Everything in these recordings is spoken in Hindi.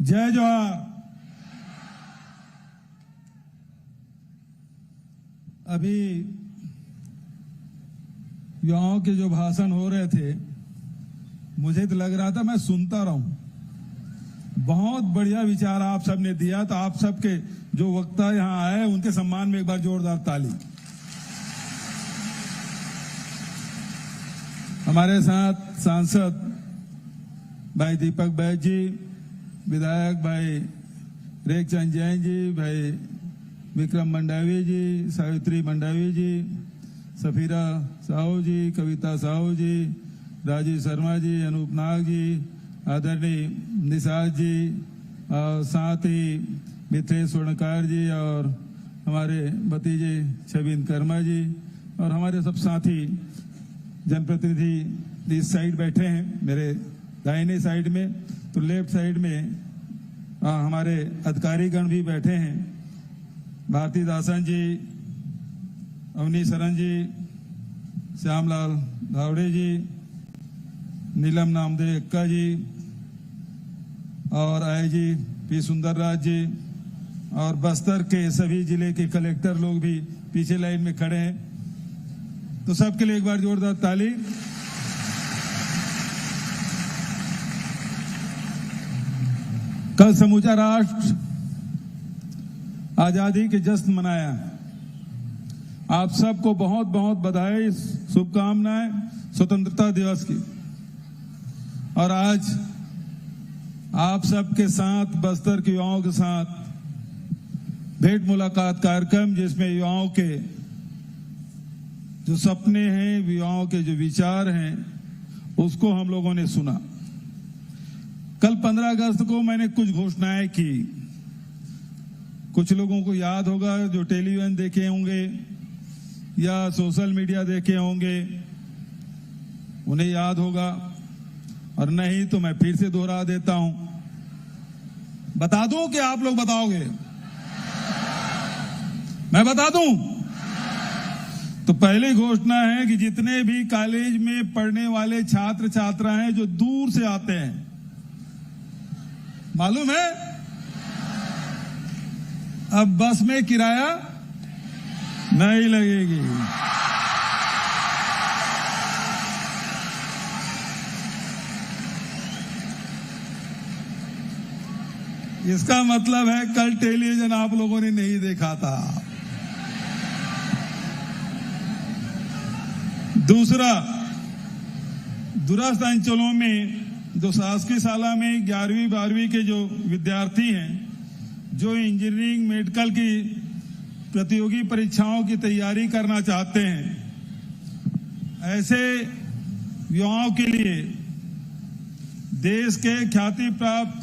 जय जवाहर। अभी युवाओं के जो भाषण हो रहे थे, मुझे तो लग रहा था मैं सुनता रहूं। बहुत बढ़िया विचार आप सबने दिया। तो आप सबके जो वक्ता यहां आए, उनके सम्मान में एक बार जोरदार ताली। हमारे साथ सांसद भाई दीपक बैज जी, विधायक भाई रेखचंद जैन जी, भाई विक्रम मंडावी जी, सावित्री मंडावी जी, सफीरा साहू जी, कविता साहू जी, राजीव शर्मा जी, अनूप नाग जी, आदरणीय निषाद जी, और साथ ही मिथेश स्वर्णकार जी, और हमारे भतीजे छबिन कर्मा जी, और हमारे सब साथी जनप्रतिनिधि इस साइड बैठे हैं, मेरे दाहिने साइड में। तो लेफ्ट साइड में हमारे अधिकारीगण भी बैठे हैं, भारती दासन जी, अवनी सरन जी, श्यामलाल धावड़े जी, नीलम नामदेव एक्का जी, और आईजी पी सुंदरराज जी, और बस्तर के सभी जिले के कलेक्टर लोग भी पीछे लाइन में खड़े हैं। तो सबके लिए एक बार जोरदार ताली। कल समूचा राष्ट्र आजादी के जश्न मनाया। आप सबको बहुत बहुत बधाई, शुभकामनाएं स्वतंत्रता दिवस की। और आज आप सबके साथ, बस्तर के युवाओं के साथ भेंट मुलाकात कार्यक्रम, जिसमें युवाओं के जो सपने हैं, युवाओं के जो विचार हैं, उसको हम लोगों ने सुना। कल 15 अगस्त को मैंने कुछ घोषणाएं की। कुछ लोगों को याद होगा, जो टेलीविजन देखे होंगे या सोशल मीडिया देखे होंगे, उन्हें याद होगा, और नहीं तो मैं फिर से दोहरा देता हूं। बता दूं कि आप लोग बताओगे? मैं बता दूं? तो पहली घोषणा है कि जितने भी कॉलेज में पढ़ने वाले छात्र छात्राएं जो दूर से आते हैं, मालूम है, अब बस में किराया नहीं लगेगी। इसका मतलब है कल टेलीविजन आप लोगों ने नहीं देखा था। दूसरा, दूरस्थ अंचलों में जो शासकीय शाला में 11वीं 12वीं के जो विद्यार्थी हैं, जो इंजीनियरिंग मेडिकल की प्रतियोगी परीक्षाओं की तैयारी करना चाहते हैं, ऐसे युवाओं के लिए देश के ख्याति प्राप्त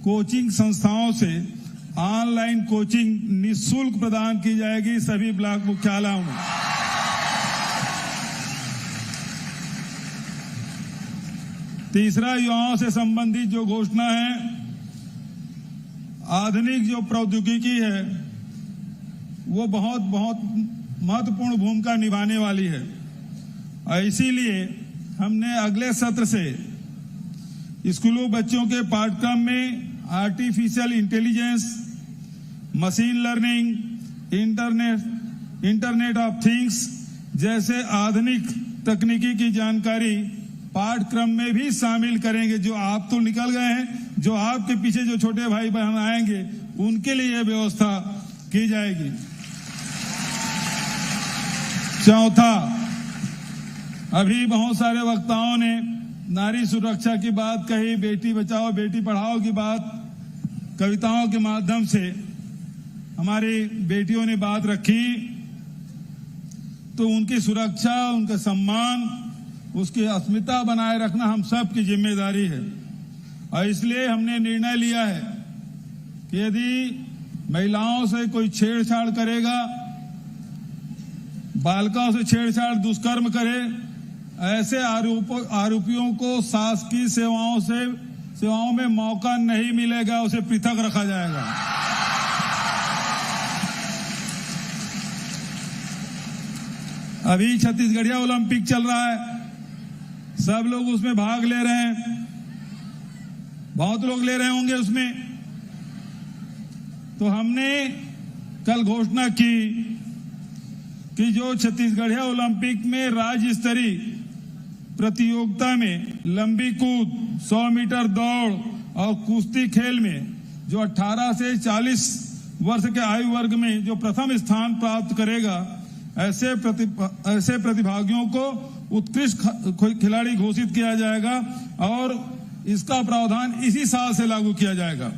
कोचिंग संस्थाओं से ऑनलाइन कोचिंग निःशुल्क प्रदान की जाएगी सभी ब्लॉक मुख्यालयों में। तीसरा, युवाओं से संबंधित जो घोषणा है, आधुनिक जो प्रौद्योगिकी है वो बहुत बहुत महत्वपूर्ण भूमिका निभाने वाली है। और इसीलिए हमने अगले सत्र से स्कूलों बच्चों के पाठ्यक्रम में artificial intelligence, machine learning, internet of things जैसे आधुनिक तकनीकी की जानकारी पाठ्यक्रम में भी शामिल करेंगे। जो आप तो निकल गए हैं, जो आपके पीछे जो छोटे भाई बहन आएंगे, उनके लिए यह व्यवस्था की जाएगी। चौथा, अभी बहुत सारे वक्ताओं ने नारी सुरक्षा की बात कही, बेटी बचाओ बेटी पढ़ाओ की बात, कविताओं के माध्यम से हमारी बेटियों ने बात रखी। तो उनकी सुरक्षा, उनका सम्मान, उसकी अस्मिता बनाए रखना हम सब की जिम्मेदारी है। और इसलिए हमने निर्णय लिया है कि यदि महिलाओं से कोई छेड़छाड़ करेगा, बालिकाओं से छेड़छाड़, दुष्कर्म करे, ऐसे आरोपियों को शासकीय सेवाओं में मौका नहीं मिलेगा, उसे पृथक रखा जाएगा। अभी छत्तीसगढ़िया ओलंपिक चल रहा है, सब लोग उसमें भाग ले रहे हैं, बहुत लोग ले रहे होंगे उसमें। तो हमने कल घोषणा की कि जो छत्तीसगढ़िया ओलंपिक में राज्य स्तरीय प्रतियोगिता में लंबी कूद, 100 मीटर दौड़ और कुश्ती खेल में जो 18 से 40 वर्ष के आयु वर्ग में जो प्रथम स्थान प्राप्त करेगा, ऐसे प्रतिभागियों को उत्कृष्ट खिलाड़ी घोषित किया जाएगा और इसका प्रावधान इसी साल से लागू किया जाएगा।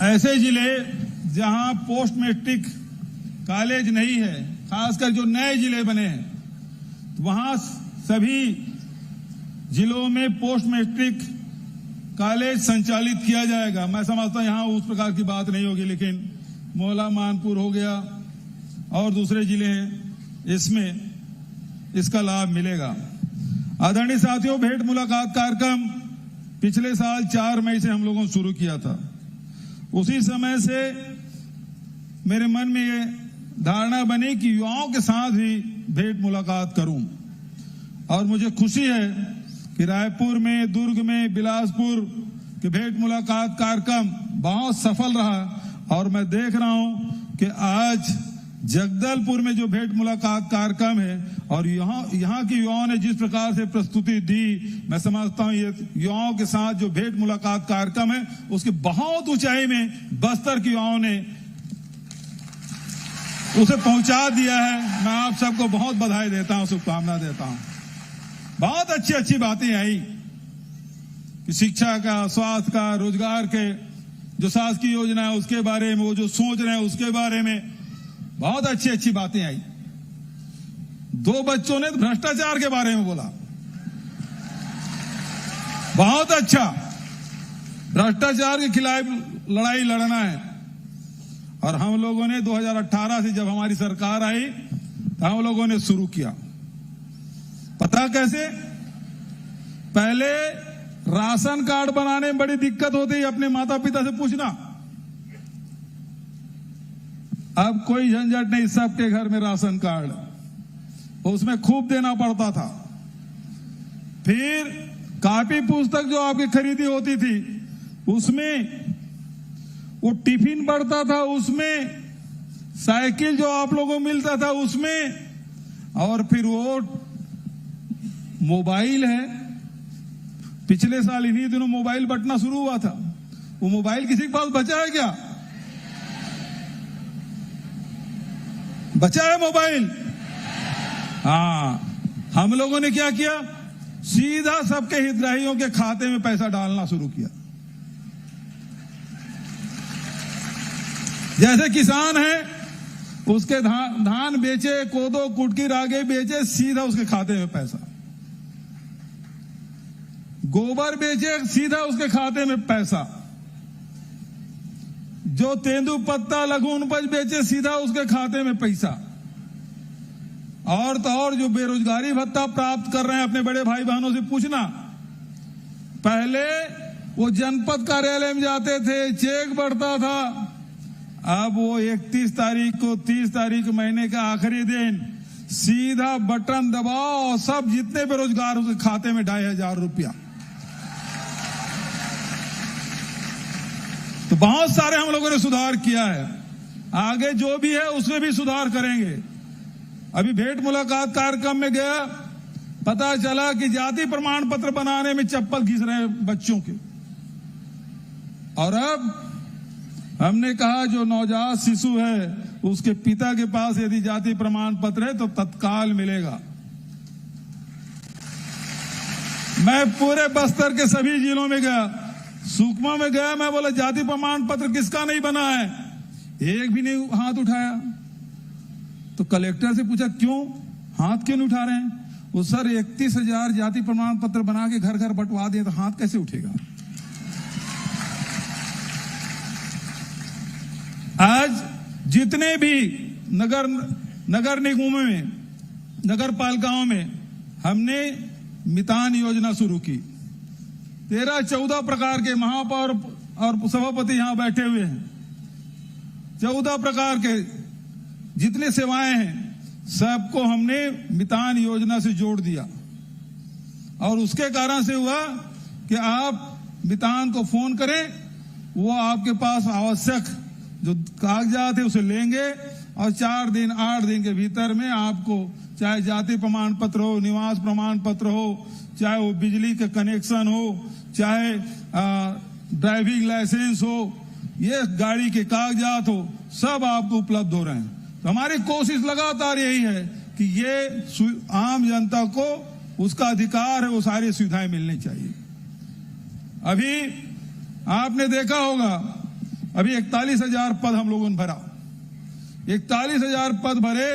ऐसे जिले जहां पोस्ट मैट्रिक कॉलेज नहीं है, खासकर जो नए जिले बने हैं, वहां सभी जिलों में पोस्ट मैट्रिक कॉलेज संचालित किया जाएगा। मैं समझता हूं यहां उस प्रकार की बात नहीं होगी, लेकिन मोहला मानपुर हो गया और दूसरे जिले हैं, इसमें इसका लाभ मिलेगा। आदरणीय साथियों, भेंट मुलाकात कार्यक्रम पिछले साल 4 मई से हम लोगों ने शुरू किया था। उसी समय से मेरे मन में ये धारणा बनी कि युवाओं के साथ भी भेंट मुलाकात करूं, और मुझे खुशी है कि रायपुर में, दुर्ग में, बिलासपुर के भेंट मुलाकात कार्यक्रम बहुत सफल रहा। और मैं देख रहा हूं कि आज जगदलपुर में जो भेंट मुलाकात कार्यक्रम है और यहाँ के युवाओं ने जिस प्रकार से प्रस्तुति दी, मैं समझता हूं ये युवाओं के साथ जो भेंट मुलाकात कार्यक्रम है उसकी बहुत ऊंचाई में बस्तर के युवाओं ने उसे पहुंचा दिया है। मैं आप सबको बहुत बधाई देता हूं, शुभकामना देता हूं। बहुत अच्छी अच्छी बातें आई कि शिक्षा का, स्वास्थ्य का, रोजगार के जो शासकीय योजना है उसके बारे में, वो जो सोच रहे हैं उसके बारे में बहुत अच्छी अच्छी बातें आई। 2 बच्चों ने भ्रष्टाचार के बारे में बोला, बहुत अच्छा। भ्रष्टाचार के खिलाफ लड़ाई लड़ना है। और हम लोगों ने 2018 से जब हमारी सरकार आई तो हम लोगों ने शुरू किया। पता कैसे? पहले राशन कार्ड बनाने में बड़ी दिक्कत होती, अपने माता पिता से पूछना। अब कोई झंझट नहीं, सबके घर में राशन कार्ड, उसमें खूब देना पड़ता था। फिर कॉपी पुस्तक जो आपकी खरीदी होती थी उसमें वो टिफिन बढ़ता था, उसमें साइकिल जो आप लोगों को मिलता था उसमें, और फिर वो मोबाइल है। पिछले साल इन्हीं दिनों मोबाइल बंटना शुरू हुआ था। वो मोबाइल किसी के पास बचा है क्या? बचा है मोबाइल? हाँ, हम लोगों ने क्या किया, सीधा सबके हितग्राहियों के खाते में पैसा डालना शुरू किया। जैसे किसान है, उसके धान बेचे, कोदो कुटकी रागे बेचे, सीधा उसके खाते में पैसा। गोबर बेचे, सीधा उसके खाते में पैसा। जो तेंदुपत्ता, लघु उपज बेचे, सीधा उसके खाते में पैसा। और तो और जो बेरोजगारी भत्ता प्राप्त कर रहे हैं, अपने बड़े भाई बहनों से पूछना। पहले वो जनपद कार्यालय में जाते थे, चेक बढ़ता था। अब वो 31 तारीख को, 30 तारीख महीने का आखिरी दिन, सीधा बटन दबाओ, सब जितने बेरोजगार उसके खाते में 2500 रुपया। तो बहुत सारे हम लोगों ने सुधार किया है। आगे जो भी है उसमें भी सुधार करेंगे। अभी भेंट मुलाकात कार्यक्रम में गया, पता चला कि जाति प्रमाण पत्र बनाने में चप्पल घिस रहे हैं बच्चों के। और अब हमने कहा जो नवजात शिशु है उसके पिता के पास यदि जाति प्रमाण पत्र है तो तत्काल मिलेगा। मैं पूरे बस्तर के सभी जिलों में गया, सुकमा में गया, मैं बोला जाति प्रमाण पत्र किसका नहीं बना है? एक भी नहीं हाथ उठाया। तो कलेक्टर से पूछा क्यों, हाथ क्यों नहीं उठा रहे हैं? वो सर 31,000 जाति प्रमाण पत्र बना के घर घर बंटवा दिए, तो हाथ कैसे उठेगा? आज जितने भी नगर निगमों में, नगर पालिकाओं में हमने मितान योजना शुरू की। 13-14 प्रकार के महापौर और सभापति यहां बैठे हुए हैं। 14 प्रकार के जितने सेवाएं हैं सबको हमने मितान योजना से जोड़ दिया। और उसके कारण से हुआ कि आप मितान को फोन करें, वो आपके पास आवश्यक जो कागजात है उसे लेंगे और 4 दिन 8 दिन के भीतर में आपको चाहे जाति प्रमाण पत्र हो, निवास प्रमाण पत्र हो, चाहे वो बिजली का कनेक्शन हो, चाहे ड्राइविंग लाइसेंस हो, ये गाड़ी के कागजात हो, सब आपको उपलब्ध हो रहे हैं। तो हमारी कोशिश लगातार यही है कि ये आम जनता को उसका अधिकार है, वो सारी सुविधाएं मिलनी चाहिए। अभी आपने देखा होगा, अभी 41,000 पद हम लोगों ने भरा, 41,000 पद भरे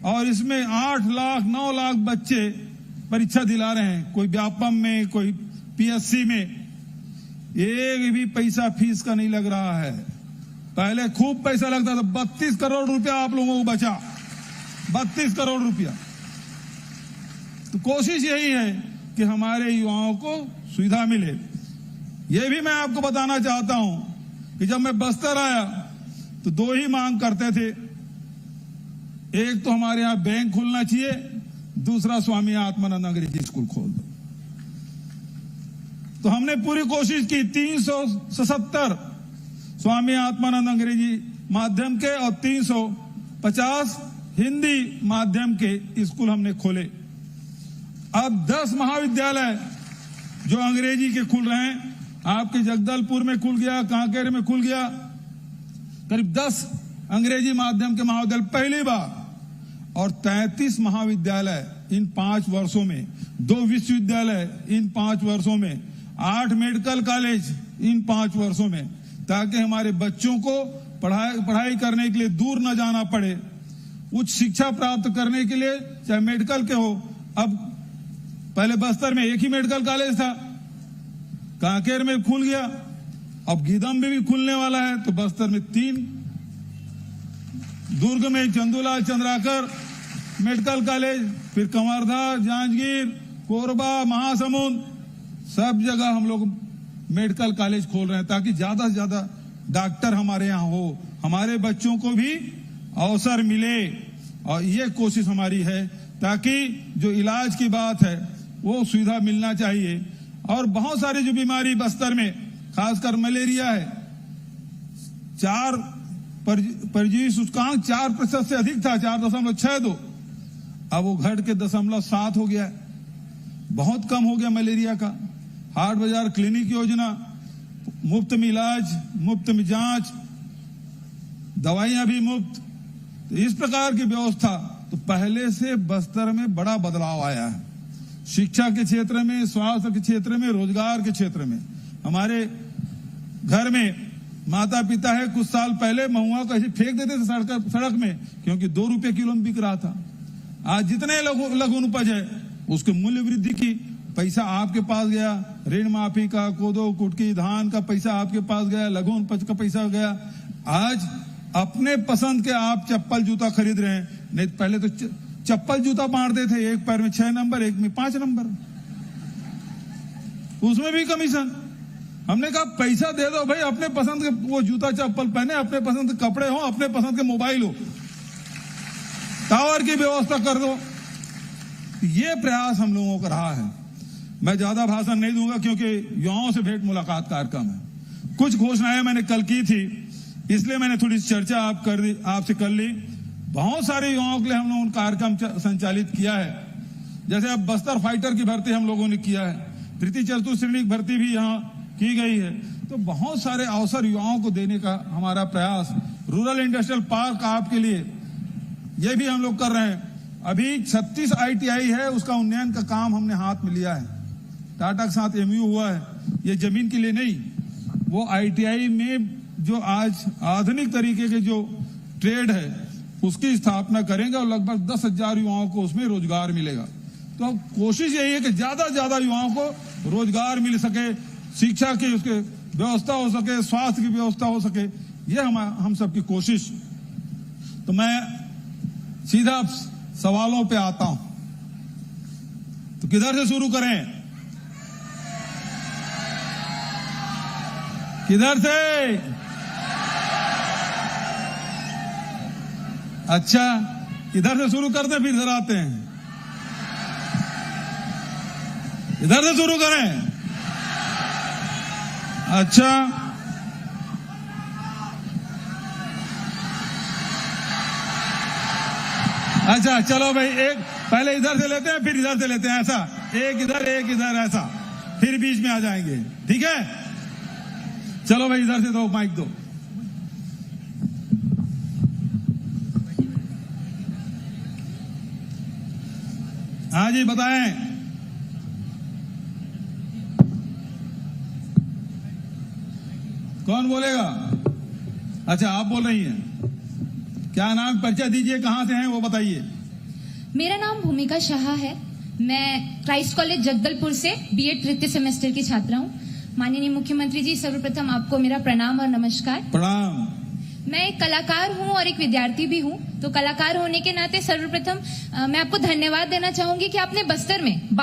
और इसमें 8 लाख 9 लाख बच्चे परीक्षा दिला रहे हैं, कोई व्यापम में, कोई पीएससी में। एक भी पैसा फीस का नहीं लग रहा है। पहले खूब पैसा लगता था, 32 करोड़ रुपया आप लोगों को बचा, 32 करोड़ रुपया। तो कोशिश यही है कि हमारे युवाओं को सुविधा मिले। यह भी मैं आपको बताना चाहता हूं कि जब मैं बस्तर आया तो 2 ही मांग करते थे, एक तो हमारे यहां बैंक खुलना चाहिए, दूसरा स्वामी आत्मानंद अंग्रेजी स्कूल खोल दो। तो हमने पूरी कोशिश की, 377 स्वामी आत्मानंद अंग्रेजी माध्यम के और 350 हिंदी माध्यम के स्कूल हमने खोले। अब 10 महाविद्यालय जो अंग्रेजी के खुल रहे हैं, आपके जगदलपुर में खुल गया, कांकेर में खुल गया, करीब 10 अंग्रेजी माध्यम के महाविद्यालय पहली बार, और 33 महाविद्यालय इन 5 वर्षों में, 2 विश्वविद्यालय इन 5 वर्षों में, 8 मेडिकल कॉलेज इन 5 वर्षों में, ताकि हमारे बच्चों को पढ़ाई करने के लिए दूर न जाना पड़े, उच्च शिक्षा प्राप्त करने के लिए, चाहे मेडिकल के हो। अब पहले बस्तर में 1 ही मेडिकल कॉलेज था, कांकेर में खुल गया, अब गीदम में भी खुलने वाला है, तो बस्तर में 3, दुर्ग में चंदूलाल चंद्राकर मेडिकल कॉलेज, फिर कंवरधा, जांजगीर, कोरबा, महासमुंद, सब जगह हम लोग मेडिकल कॉलेज खोल रहे हैं ताकि ज्यादा से ज्यादा डॉक्टर हमारे यहाँ हो, हमारे बच्चों को भी अवसर मिले। और ये कोशिश हमारी है ताकि जो इलाज की बात है वो सुविधा मिलना चाहिए। और बहुत सारी जो बीमारी बस्तर में, खासकर मलेरिया है, 4 परजीवी सूचकांक 4% से अधिक था, 4.62, अब वो घट के 0.7 हो गया है, बहुत कम हो गया मलेरिया का। हाट बाजार क्लिनिक योजना, मुफ्त में इलाज, मुफ्त में जांच, दवाइयां भी मुफ्त, तो इस प्रकार की व्यवस्था। तो पहले से बस्तर में बड़ा बदलाव आया है, शिक्षा के क्षेत्र में, स्वास्थ्य के क्षेत्र में, रोजगार के क्षेत्र में। हमारे घर में माता पिता है, कुछ साल पहले महुआ को ऐसे फेंक देते थे सड़क में, क्योंकि 2 रुपए किलो में बिक रहा था। आज जितने लघु उपज है उसके मूल्य वृद्धि की, पैसा आपके पास गया, ऋण माफी का, कोदो कुटकी धान का पैसा आपके पास गया, लघु उपज का पैसा गया। आज अपने पसंद के आप चप्पल जूता खरीद रहे हैं, नहीं पहले तो चप्पल जूता बांटते थे, एक पैर में 6 नंबर, एक में 5 नंबर, उसमें भी कमीशन। हमने कहा पैसा दे दो भाई, अपने पसंद के वो जूता चप्पल पहने, अपने पसंद के कपड़े हो, अपने पसंद के मोबाइल हो, टावर की व्यवस्था कर दो। ये प्रयास हम लोगों का रहा है। मैं ज्यादा भाषण नहीं दूंगा क्योंकि युवाओं से भेंट मुलाकात कार्यक्रम है। कुछ घोषणाएं मैंने कल की थी, इसलिए मैंने थोड़ी चर्चा आपसे कर ली। बहुत सारे युवाओं के लिए हम लोगों ने कार्यक्रम संचालित किया है, जैसे अब बस्तर फाइटर की भर्ती हम लोगों ने किया है, 3य-4th श्रेणी की भर्ती भी यहाँ की गई है। तो बहुत सारे अवसर युवाओं को देने का हमारा प्रयास, रूरल इंडस्ट्रियल पार्क आपके लिए, ये भी हम लोग कर रहे हैं। अभी 36 ITI है, उसका उन्नयन का काम हमने हाथ में लिया है, टाटा के साथ MOU हुआ है। ये जमीन के लिए नहीं, वो ITI में जो आज आधुनिक तरीके के जो ट्रेड है उसकी स्थापना करेंगे और लगभग 10,000 युवाओं को उसमें रोजगार मिलेगा। तो अब कोशिश यही है कि ज्यादा से ज्यादा युवाओं को रोजगार मिल सके, शिक्षा की उसके व्यवस्था हो सके, स्वास्थ्य की व्यवस्था हो सके, ये हम सबकी कोशिश। तो मैं सीधा सवालों पे आता हूं, तो किधर से शुरू करें? किधर से? अच्छा, इधर से शुरू करते फिर इधर आते हैं। इधर से शुरू करें। अच्छा, अच्छा चलो भाई, एक पहले इधर से लेते हैं फिर इधर से लेते हैं, ऐसा एक इधर ऐसा, फिर बीच में आ जाएंगे, ठीक है? चलो भाई इधर से दो, माइक दो। हाँ जी बताएं। कौन बोलेगा? अच्छा आप बोल रही हैं, क्या नाम, परिचय दीजिए, कहां से हैं वो बताइए। मेरा नाम भूमिका शाह है। मैं क्राइस्ट कॉलेज जगदलपुर से बीएड तृतीय सेमेस्टर की छात्रा हूँ। माननीय मुख्यमंत्री जी, सर्वप्रथम आपको मेरा प्रणाम और नमस्कार। प्रणाम। मैं एक कलाकार हूँ और एक विद्यार्थी भी हूँ, तो कलाकार होने के नाते सर्वप्रथम मैं आपको धन्यवाद देना चाहूंगी कि आपने बस्तर में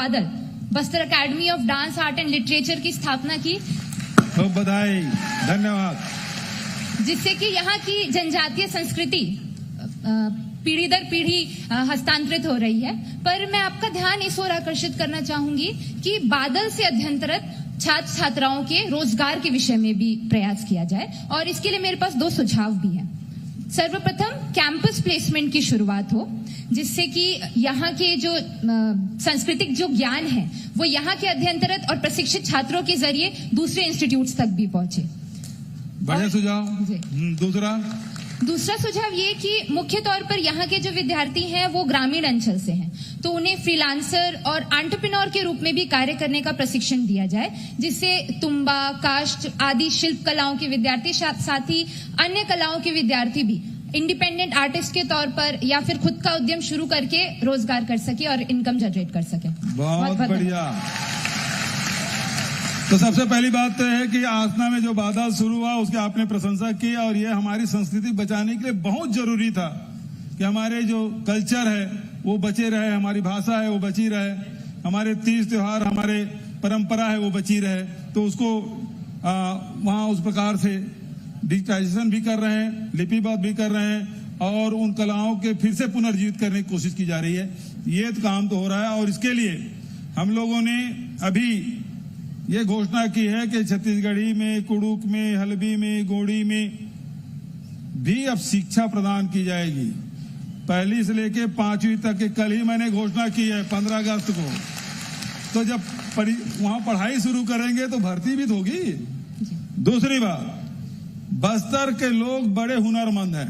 Bastar academy of dance, art and literature की स्थापना की। खूब बधाई, धन्यवाद। जिससे कि यहाँ की जनजातीय संस्कृति पीढ़ी दर पीढ़ी हस्तांतरित हो रही है। पर मैं आपका ध्यान इस ओर आकर्षित करना चाहूंगी कि बादल से अध्ययनरत छात्र छात्राओं के रोजगार के विषय में भी प्रयास किया जाए, और इसके लिए मेरे पास 2 सुझाव भी हैं। सर्वप्रथम कैंपस प्लेसमेंट की शुरुआत हो, जिससे कि यहाँ के जो सांस्कृतिक जो ज्ञान है वो यहाँ के अध्ययनरत और प्रशिक्षित छात्रों के जरिए दूसरे इंस्टीट्यूट्स तक भी पहुंचे। बढ़िया सुझाव। दूसरा सुझाव ये कि मुख्य तौर पर यहाँ के जो विद्यार्थी हैं वो ग्रामीण अंचल से हैं, तो उन्हें फ्रीलांसर और एंटरप्रेन्योर के रूप में भी कार्य करने का प्रशिक्षण दिया जाए, जिससे तुम्बा, काष्ठ आदि शिल्प कलाओं के विद्यार्थी, साथ ही अन्य कलाओं के विद्यार्थी भी इंडिपेंडेंट आर्टिस्ट के तौर पर या फिर खुद का उद्यम शुरू करके रोजगार कर सके और इनकम जनरेट कर सके। बहुत बढ़िया। तो सबसे पहली बात तो है कि आसना में जो बादल शुरू हुआ उसकी आपने प्रशंसा की, और ये हमारी संस्कृति बचाने के लिए बहुत जरूरी था कि हमारे जो कल्चर है वो बचे रहे, हमारी भाषा है वो बची रहे, हमारे तीज त्योहार, हमारे परंपरा है वो बची रहे। तो उसको वहाँ उस प्रकार से डिजिटाइजेशन भी कर रहे हैं, लिपिबद्ध भी कर रहे हैं, और उन कलाओं के फिर से पुनर्जीवित करने की कोशिश की जा रही है। ये काम तो हो रहा है, और इसके लिए हम लोगों ने अभी ये घोषणा की है कि छत्तीसगढ़ी में, कुड़ुक में, हल्बी में, गोड़ी में भी अब शिक्षा प्रदान की जाएगी, 1 से लेके 5वीं तक के। कल ही मैंने घोषणा की है 15 अगस्त को। तो जब वहां पढ़ाई शुरू करेंगे तो भर्ती भी तो होगी। दूसरी बात, बस्तर के लोग बड़े हुनरमंद हैं,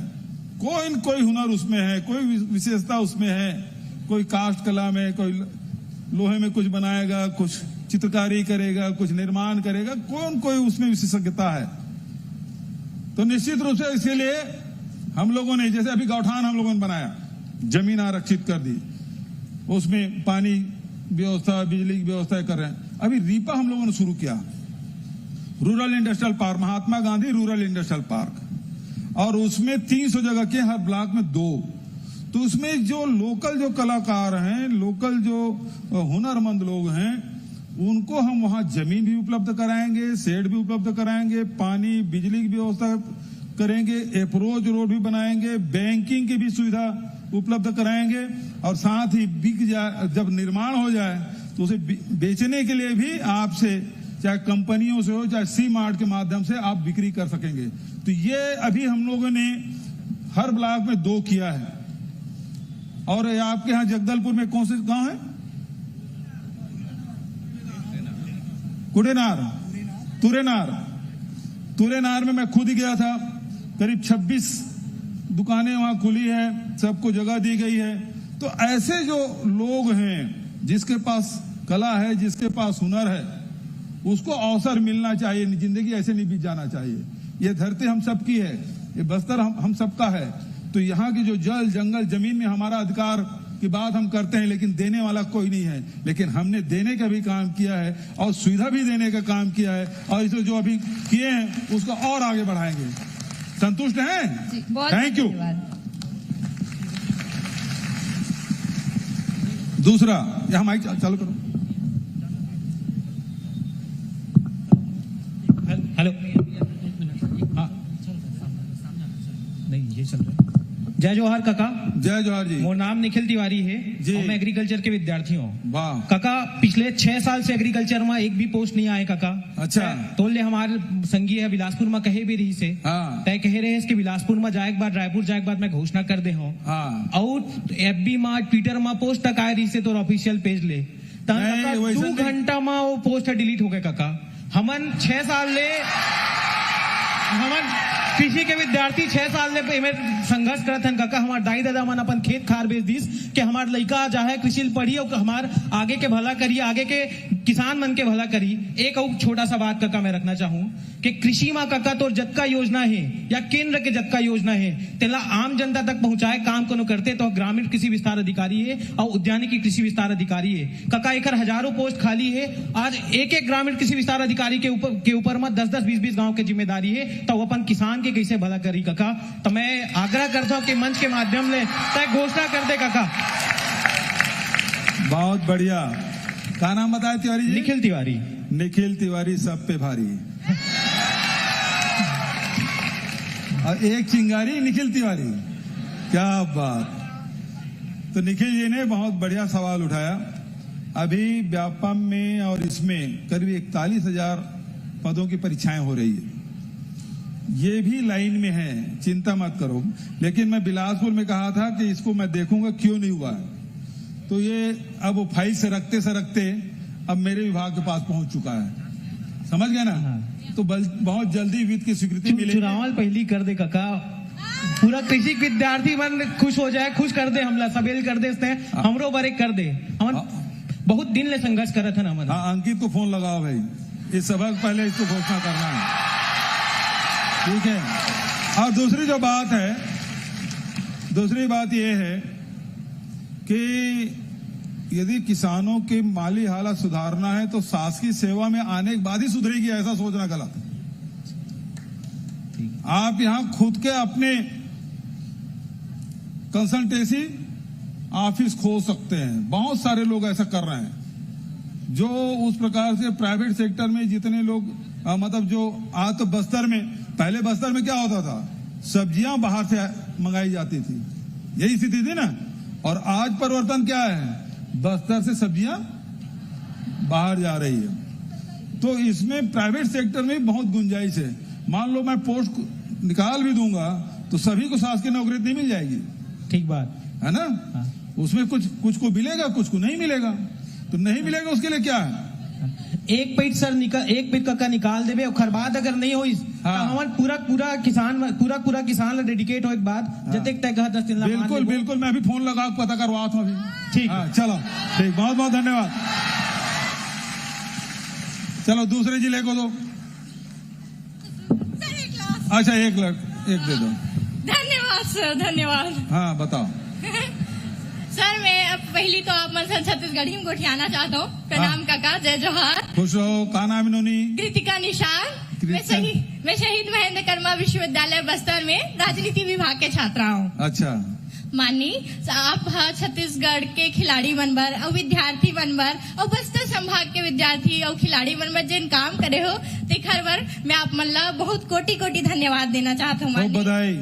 कोई न कोई हुनर उसमें है, कोई विशेषता उसमें है। कोई काष्ठ कला में, कोई लोहे में कुछ बनाएगा, कुछ चित्रकारी करेगा, कुछ निर्माण करेगा, कोई उसमें विशेषज्ञता है। तो निश्चित रूप से इसीलिए हम लोगों ने, जैसे अभी गौठान हम लोगों ने बनाया, जमीन आरक्षित कर दी, उसमें पानी व्यवस्था, बिजली की व्यवस्था कर रहे हैं। अभी रीपा हम लोगों ने शुरू किया, rural industrial park, Mahatma Gandhi rural industrial park, और उसमें 300 जगह के, हर ब्लॉक में 2। तो उसमें जो लोकल जो कलाकार हैं, लोकल जो हुनरमंद लोग हैं, उनको हम वहां जमीन भी उपलब्ध कराएंगे, शेड भी उपलब्ध कराएंगे, पानी बिजली की व्यवस्था करेंगे, अप्रोच रोड भी बनाएंगे, बैंकिंग की भी सुविधा उपलब्ध कराएंगे, और साथ ही बिक जाए, जब निर्माण हो जाए तो उसे बेचने के लिए भी आपसे, चाहे कंपनियों से हो, चाहे सी मार्ट के माध्यम से आप बिक्री कर सकेंगे। तो ये अभी हम लोगों ने हर ब्लॉक में 2 किया है। और आपके यहाँ जगदलपुर में कौन से गांव है? कुड़ेनार, तुरेनार में मैं खुद ही गया था। करीब 26 दुकानें वहां खुली है, सबको जगह दी गई है। तो ऐसे जो लोग हैं, जिसके पास कला है, जिसके पास हुनर है, उसको अवसर मिलना चाहिए। जिंदगी ऐसे नहीं बीत जाना चाहिए। ये धरती हम सबकी है, ये बस्तर हम सबका है। तो यहाँ की जो जल, जंगल, जमीन में हमारा अधिकार की बात हम करते हैं, लेकिन देने वाला कोई नहीं है। लेकिन हमने देने का भी काम किया है और सुविधा भी देने का काम किया है, और इसे जो अभी किए हैं उसको और आगे बढ़ाएंगे। संतुष्ट हैं? Thank you. दूसरा, यहाँ माइक चालू करो। हेलो, हाँ नहीं, ये चल रहा है। जय जोहार काका। जय जोहार जी। मोर नाम निखिल तिवारी है जी। और मैं एग्रीकल्चर के विद्यार्थी हूँ। वाह काका पिछले 6 साल से एग्रीकल्चर में एक भी पोस्ट नहीं आए काका। अच्छा। तो ले हमारे संगी है बिलासपुर में कहे भी रही से हाँ तय कहे रहे कि बिलासपुर में जाए के बाद रायपुर जाए के बाद मैं घोषणा कर दे हूँ हाँ और एफबी में ट्विटर में पोस्ट तक आए रही से तो ऑफिशियल पेज ले नहीं, वैसे 2 नहीं। घंटा में वो पोस्ट डिलीट हो गए काका। हमन 6 साल ले हमन कृषि के विद्यार्थी 6 साल ले एमे संघर्ष करत हन काका। हमार दाई दादा मन अपन खेत खार बेच दिस कि हमार लड़का चाहे कृषि पढ़ी और हमार आगे के भला करी, आगे के किसान मन के भला करी। एक और छोटा सा बात काका मैं रखना चाहूँ कि कृषि में काका तो जतका योजना है या केंद्र के जतका योजना है तेला आम जनता तक पहुंचाए काम कोनो करते तो ग्रामीण कृषि विस्तार अधिकारी है और उद्यानिकी कृषि विस्तार अधिकारी है काका। एक हजारों पोस्ट खाली है। आज एक एक ग्रामीण कृषि विस्तार अधिकारी के ऊपर में 10-10, 20-20 गांव की जिम्मेदारी है तो वो अपन किसान के कैसे भला करी काका। तो मैं आग्रह करता हूँ कि मंच के माध्यम से तय घोषणा कर दे काका। बहुत बढ़िया। क्या नाम बताया तिवारी जी? निखिल तिवारी। निखिल तिवारी सब पे भारी। और एक चिंगारी निखिल तिवारी, क्या बात। तो निखिल जी ने बहुत बढ़िया सवाल उठाया। अभी व्यापम में और इसमें करीब 41,000 पदों की परीक्षाएं हो रही है। ये भी लाइन में है, चिंता मत करो। लेकिन मैं बिलासपुर में कहा था कि इसको मैं देखूंगा क्यों नहीं हुआ है। तो ये अब वो फाइल से रखते अब मेरे विभाग के पास पहुंच चुका है। समझ गए ना? तो बहुत जल्दी वित्त की स्वीकृति मिलेगी। चुनाव पहली कर दे काका। पूरा कृषि विद्यार्थी मन खुश हो जाए, खुश कर दे, हमला सबेल कर दे, हमरो बारे कर दे। हम बहुत दिन ले संघर्ष करत है ना। हाँ अंकित को फोन लगाओ भाई, इस सभा पहले इसको घोषणा करना है, ठीक है। और दूसरी जो बात है, दूसरी बात यह है कि यदि किसानों की माली हालत सुधारना है तो शासकीय सेवा में आने के बाद ही सुधरेगी, ऐसा सोचना गलत है। आप यहां खुद के अपने कंसल्टेंसी ऑफिस खोल सकते हैं। बहुत सारे लोग ऐसा कर रहे हैं। जो उस प्रकार से प्राइवेट सेक्टर में जितने लोग मतलब जो आज तो बस्तर में, पहले बस्तर में क्या होता था, सब्जियां बाहर से मंगाई जाती थी, यही स्थिति थी ना। और आज परिवर्तन क्या है, बस्तर से सब्जियां बाहर जा रही है। तो इसमें प्राइवेट सेक्टर में बहुत गुंजाइश है। मान लो मैं पोस्ट निकाल भी दूंगा तो सभी को शासकीय नौकरी नहीं मिल जाएगी, ठीक बात है ना? हाँ। उसमें कुछ को मिलेगा, कुछ को नहीं मिलेगा। तो नहीं मिलेगा उसके लिए क्या है, एक पेट का निकाल देवे और बाद अगर नहीं हो हाँ। तो हमारे पूरा किसान डेडिकेट हो एक बात जते तय कहा 10 दिन। बिल्कुल मैं अभी फोन लगा पता करवा था अभी। ठीक हाँ, चलो ठीक, बहुत बहुत धन्यवाद। चलो दूसरे जिले को दो। अच्छा एक दे दो। धन्यवाद सर, धन्यवाद। हाँ बताओ। सर मैं अब पहली तो आप मन छत्तीसगढ़ी में गोठियाना चाहता हूँ। प्रणाम काका, जय जोहार। खुश रहो। का नाम इन्होंने? कृतिका निशान। मैं शहीद महेंद्र कर्मा विश्वविद्यालय बस्तर में राजनीति विभाग के छात्रा हूँ। अच्छा। मानी आप छत्तीसगढ़ के खिलाड़ी बनबर और विद्यार्थी बनबर और बस्तर संभाग के विद्यार्थी और खिलाड़ी बनबर जिन काम करे हो तेखर बर मैं आप मन ला बहुत कोटि धन्यवाद देना चाहता हूँ। बधाई।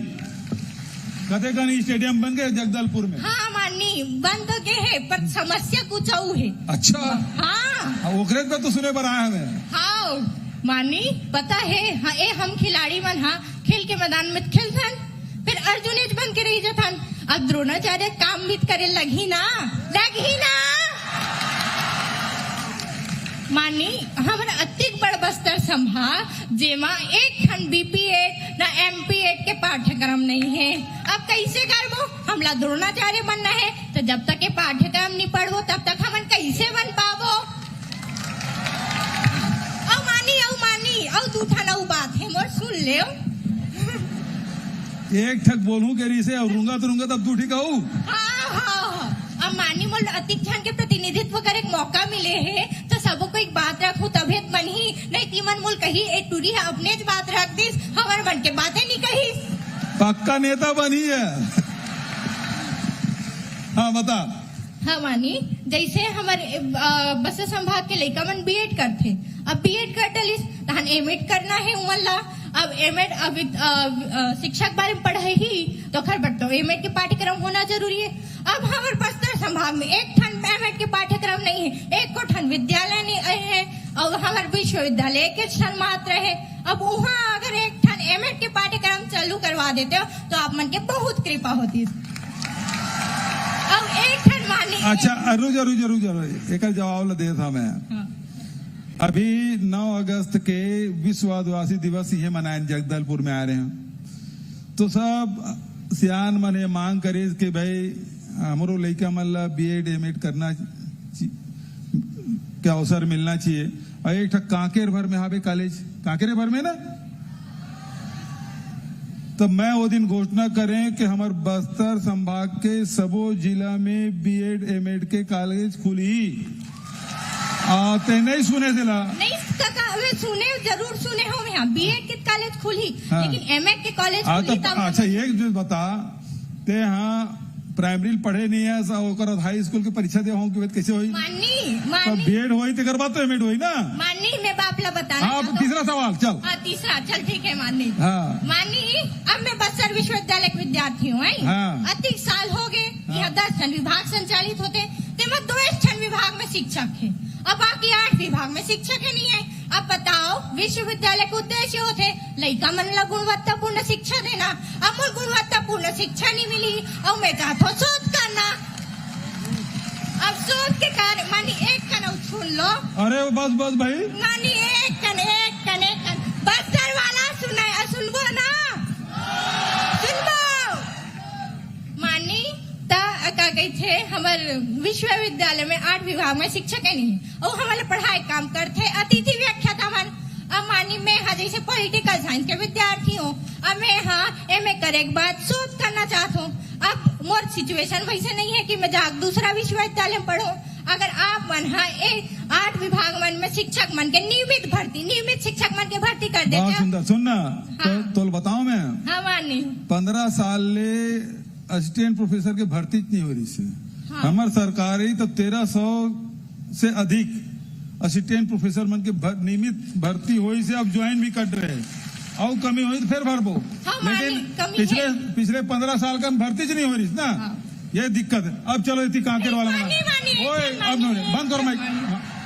कते का स्टेडियम बन गए जगदलपुर में? हाँ मानी बन तो के है पर समस्या कुछ और है। अच्छा हाँ ओकरे पे तो सुने पर आया हमें। हाँ मानी पता है। हाँ ए हम खिलाड़ी मन हाँ खेल के मैदान में खेलथन, फिर अर्जुनेज बन के रही जाथन। अब द्रोणाचार्य काम भी करे लगी ना मानी हमारा अतिक बड़ बस्तर संभाग जेमा एक खंड BP8 ना MP8 के पाठ्यक्रम नहीं है। अब कैसे करबो, हमला द्रोणाचार्य बनना है तो जब तक ये पाठ्यक्रम नहीं पढ़ो तब तक हम कैसे बन पाबो। औ दूठा नौ बात है मोर सुन ले। एक ठक बोलूं के री से और रूंगा तब दूठी कहूं। हाँ अब मानी मोल अतिक जन के प्रतिनिधित्व करे मौका मिले है तो सबको को एक बात रखो तभी बनी, नहीं तीमन मोल कही एक टूरी है अपने बात रख दिस, हमारे मन के बातें नहीं कही। पक्का नेता बनी है। हाँ बता। हाँ मानी जैसे हमारे बस्तर संभाग के लड़का मन B.Ed करते, अब B.Ed कर डलिस तहन M.Ed करना है उमन ला। अब एमएड शिक्षक बारे में पढ़े ही तो खैर बट एमएड के पाठ्यक्रम होना जरूरी है। अब हमारे बस्तर संभाग में एक ठन एमएड के पाठ्यक्रम नहीं है, एक को ठन विद्यालय नहीं है और हमारे विश्वविद्यालय एक ठन मात्र है। अब वहाँ अगर एक ठन एमएड के पाठ्यक्रम चालू करवा देते हो तो आप मन के बहुत कृपा होती। अब एक ठन मानी अच्छा रुक एक जवाब दे था मैं। अभी 9 अगस्त के विश्व आदिवासी दिवस ये मनाए जगदलपुर में आ रहे हैं, तो सब सियान मन ये मांग करे कि भाई हमारो लड़का मन ला बीएड एमएड करना क्या अवसर मिलना चाहिए। और एक ठक कांकेर भर में हावे कॉलेज, कांकेर भर में ना, तो मैं वो दिन घोषणा करें कि हमारे बस्तर संभाग के सबो जिला में बीएड एमएड के कॉलेज खुली। ते नहीं सुने जिला नहीं काका, वे सुने जरूर सुने हो यहाँ बीएड के कॉलेज खुली। हाँ। लेकिन एमएड के कॉलेज खुली तब। अच्छा एक जो बता ते हाँ प्राइमरी पढ़े नहीं है ओकर हाई स्कूल की परीक्षा दे हों कि कैसे हुई मानी बीएड हुई तेकर बाद तो एमएड हुई ना। मानी मैं बापला बता। हाँ तीसरा सवाल चल। हाँ तीसरा चल ठीक है मानी। हाँ मानी अब मैं बस्तर विश्वविद्यालय के विद्यार्थी हूँ। हाँ। अधिक साल हो गए। यहाँ 10 ठन विभाग संचालित होते, तेमा 2 ठन विभाग में शिक्षक है, अब बाकी 8 विभाग में शिक्षक है नहीं है। अब बताओ विश्वविद्यालय के उद्देश्य होते लड़का मन ला गुणवत्तापूर्ण शिक्षा देना। अब मुझे गुणवत्तापूर्ण शिक्षा नहीं मिली और मैं चाहता हूँ शोध करना। अब शोध के कार्य मानी एक कन सुन लो। अरे बस भाई मानी एक कन बस्तर वाला सुनाए सुनबो ना सुनबो मानी का गई थे हमारे विश्वविद्यालय में 8 विभाग में शिक्षक है नहीं और हमारे पढ़ाई काम करते अतिथि व्याख्याता मन। अब मानी मैं हाँ जैसे पॉलिटिकल साइंस के विद्यार्थी हूँ, अब मैं हाँ एमए करे के बाद शोध करना चाहता हूँ। अब मोर सिचुएशन वैसे नहीं है कि मैं जाकर दूसरा विश्वविद्यालय में पढ़ूं। अगर आप मन हाँ 8 विभाग मन में शिक्षक मन के नियमित शिक्षक मन के भर्ती कर देते सुनना तो बताओ मैं। हाँ मानी 15 साल ले असिस्टेंट प्रोफेसर के भर्ती नहीं हो रही से। हाँ। हमारे सरकारी तो 1300 से अधिक असिस्टेंट प्रोफेसर मन के नियमित भर्ती हुई से अब ज्वाइन भी कर रहे और कमी हुई तो फिर भरबो। हाँ, लेकिन पिछले 15 साल का भर्ती नहीं हो रही ना। हाँ। ये दिक्कत है। अब चलो इतनी कांकेर वाला अब नहीं बंद करो माइक।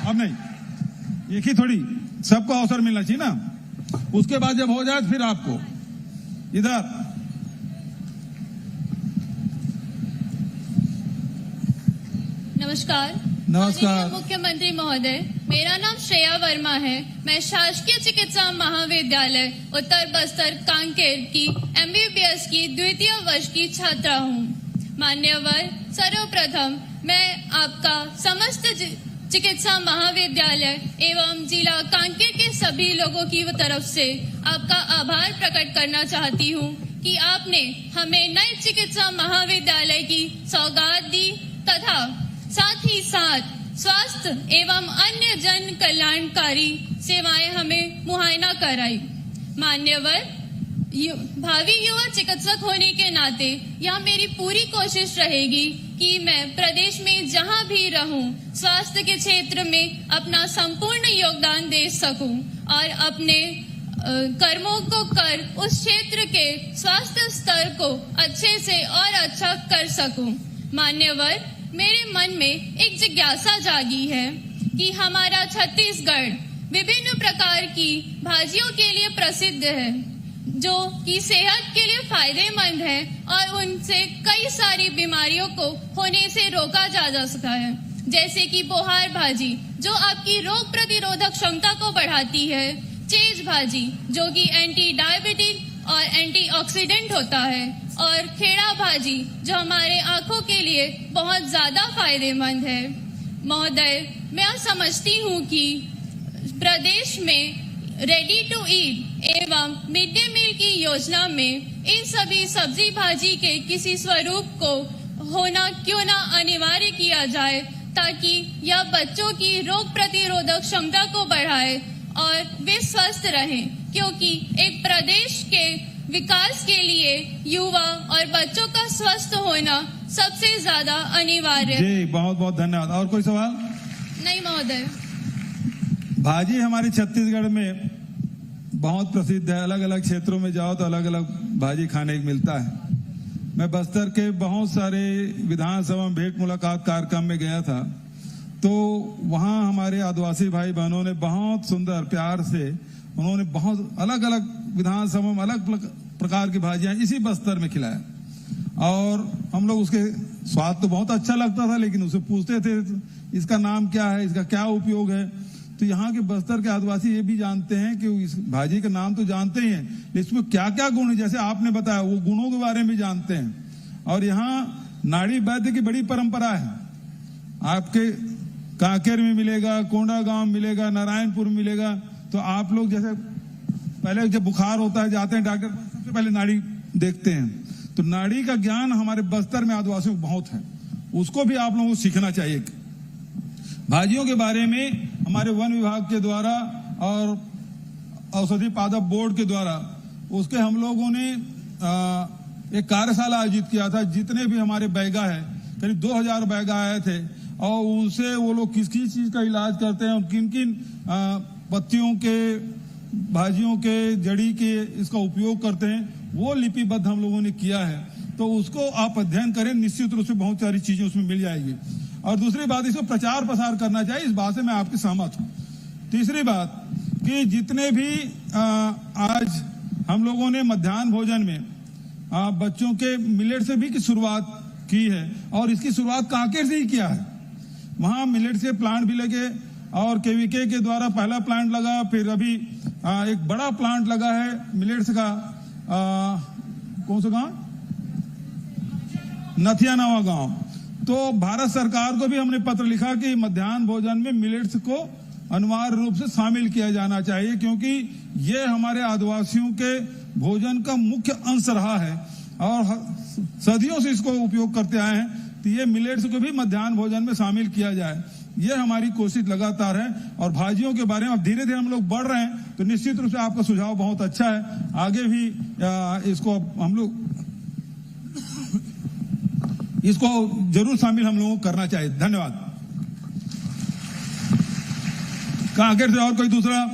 अब नहीं एक ही थोड़ी सबको अवसर मिलना चाहिए ना। उसके बाद जब हो जाए फिर आपको इधर नमस्कार मुख्यमंत्री महोदय, मेरा नाम श्रेया वर्मा है। मैं शासकीय चिकित्सा महाविद्यालय उत्तर बस्तर कांकेर की एमबीबीएस की 2य वर्ष की छात्रा हूँ। मान्यवर, सर्वप्रथम मैं आपका समस्त चिकित्सा महाविद्यालय एवं जिला कांकेर के सभी लोगों की तरफ से आपका आभार प्रकट करना चाहती हूँ कि आपने हमें नए चिकित्सा महाविद्यालय की सौगात दी तथा साथ ही साथ स्वास्थ्य एवं अन्य जन कल्याणकारी सेवाएं हमें मुआयना कराई। मान्यवर, भावी युवा चिकित्सक होने के नाते यह मेरी पूरी कोशिश रहेगी कि मैं प्रदेश में जहां भी रहूं स्वास्थ्य के क्षेत्र में अपना संपूर्ण योगदान दे सकूं और अपने कर्मों को कर उस क्षेत्र के स्वास्थ्य स्तर को अच्छे से और अच्छा कर सकूं। मान्यवर, मेरे मन में एक जिज्ञासा जागी है कि हमारा छत्तीसगढ़ विभिन्न प्रकार की भाजियों के लिए प्रसिद्ध है जो कि सेहत के लिए फायदेमंद है और उनसे कई सारी बीमारियों को होने से रोका जा सकता है, जैसे कि बोहार भाजी जो आपकी रोग प्रतिरोधक क्षमता को बढ़ाती है, चेज भाजी जो कि एंटी डायबिटिक और एंटीऑक्सीडेंट होता है, और खेड़ा भाजी जो हमारे आंखों के लिए बहुत ज्यादा फायदेमंद है। महोदय, मैं समझती हूँ कि प्रदेश में रेडी टू ईट एवं मिड डे मील की योजना में इन सभी सब्जी भाजी के किसी स्वरूप को होना क्यों ना अनिवार्य किया जाए ताकि यह बच्चों की रोग प्रतिरोधक क्षमता को बढ़ाए और वे स्वस्थ रहें, क्योंकि एक प्रदेश के विकास के लिए युवा और बच्चों का स्वस्थ होना सबसे ज्यादा अनिवार्य है। जी बहुत बहुत धन्यवाद। और कोई सवाल? नहीं महोदय। भाजी हमारे छत्तीसगढ़ में बहुत प्रसिद्ध है। अलग अलग क्षेत्रों में जाओ तो अलग अलग भाजी खाने को मिलता है। मैं बस्तर के बहुत सारे विधानसभा में भेंट मुलाकात कार्यक्रम में गया था, तो वहाँ हमारे आदिवासी भाई बहनों ने बहुत सुंदर प्यार से उन्होंने बहुत अलग अलग विधानसभा में अलग प्रकार की भाजियां इसी बस्तर में खिलाया, और हम लोग उसके स्वाद तो बहुत अच्छा लगता था, लेकिन उसे पूछते थे इसका नाम क्या है, इसका क्या उपयोग है। तो यहाँ के बस्तर के आदिवासी ये भी जानते हैं कि इस भाजी का नाम तो जानते ही हैं, लेकिन इसमें क्या क्या गुण है, जैसे आपने बताया वो गुणों के बारे में जानते हैं। और यहाँ नाड़ी वैद्य की बड़ी परंपरा है। आपके कांकेर में मिलेगा, कोंडागांव मिलेगा, नारायणपुर में मिलेगा। तो आप लोग जैसे पहले जब बुखार होता है जाते हैं डॉक्टर, सबसे पहले नाड़ी देखते हैं। तो नाड़ी का ज्ञान हमारे बस्तर में आदिवासियों को बहुत है, उसको भी आप लोगों को सीखना चाहिए। भाजियों के बारे में हमारे वन विभाग के द्वारा और औषधि पादप बोर्ड के द्वारा उसके हम लोगों ने एक कार्यशाला आयोजित किया था। जितने भी हमारे बैगा है, करीब 2000 बैगा आए थे, और उनसे वो लोग किस किस चीज का इलाज करते हैं और किन किन पत्तियों के, भाजियों के, जड़ी के इसका उपयोग करते हैं, वो लिपिबद्ध हम लोगों ने किया है। तो उसको आप अध्ययन करें, निश्चित रूप से बहुत सारी चीजें उसमें मिल जाएगी। और दूसरी बात, इसको प्रचार प्रसार करना चाहिए, इस बात से मैं आपकी सहमत हूं। तीसरी बात कि जितने भी आज हम लोगों ने मध्याह्न भोजन में बच्चों के मिलेट से भी की शुरुआत की है, और इसकी शुरुआत कांकेर से ही किया है। वहां मिलेट से प्लांट भी लगे, और केवीके के द्वारा पहला प्लांट लगा, फिर अभी एक बड़ा प्लांट लगा है मिलेट्स का। कौन सा गांव? नथिया नवा गांव। तो भारत सरकार को भी हमने पत्र लिखा कि मध्याह्न भोजन में मिलेट्स को अनिवार्य रूप से शामिल किया जाना चाहिए, क्योंकि ये हमारे आदिवासियों के भोजन का मुख्य अंश रहा है और सदियों से इसको उपयोग करते आए हैं। तो ये मिलेट्स को भी मध्याह्न भोजन में शामिल किया जाए, ये हमारी कोशिश लगातार है। और भाजियों के बारे में अब धीरे धीरे हम लोग बढ़ रहे हैं, तो निश्चित रूप से आपका सुझाव बहुत अच्छा है। आगे भी इसको हम लोग इसको जरूर शामिल हम लोगों को करना चाहिए। धन्यवाद। कांकेर से और कोई दूसरा?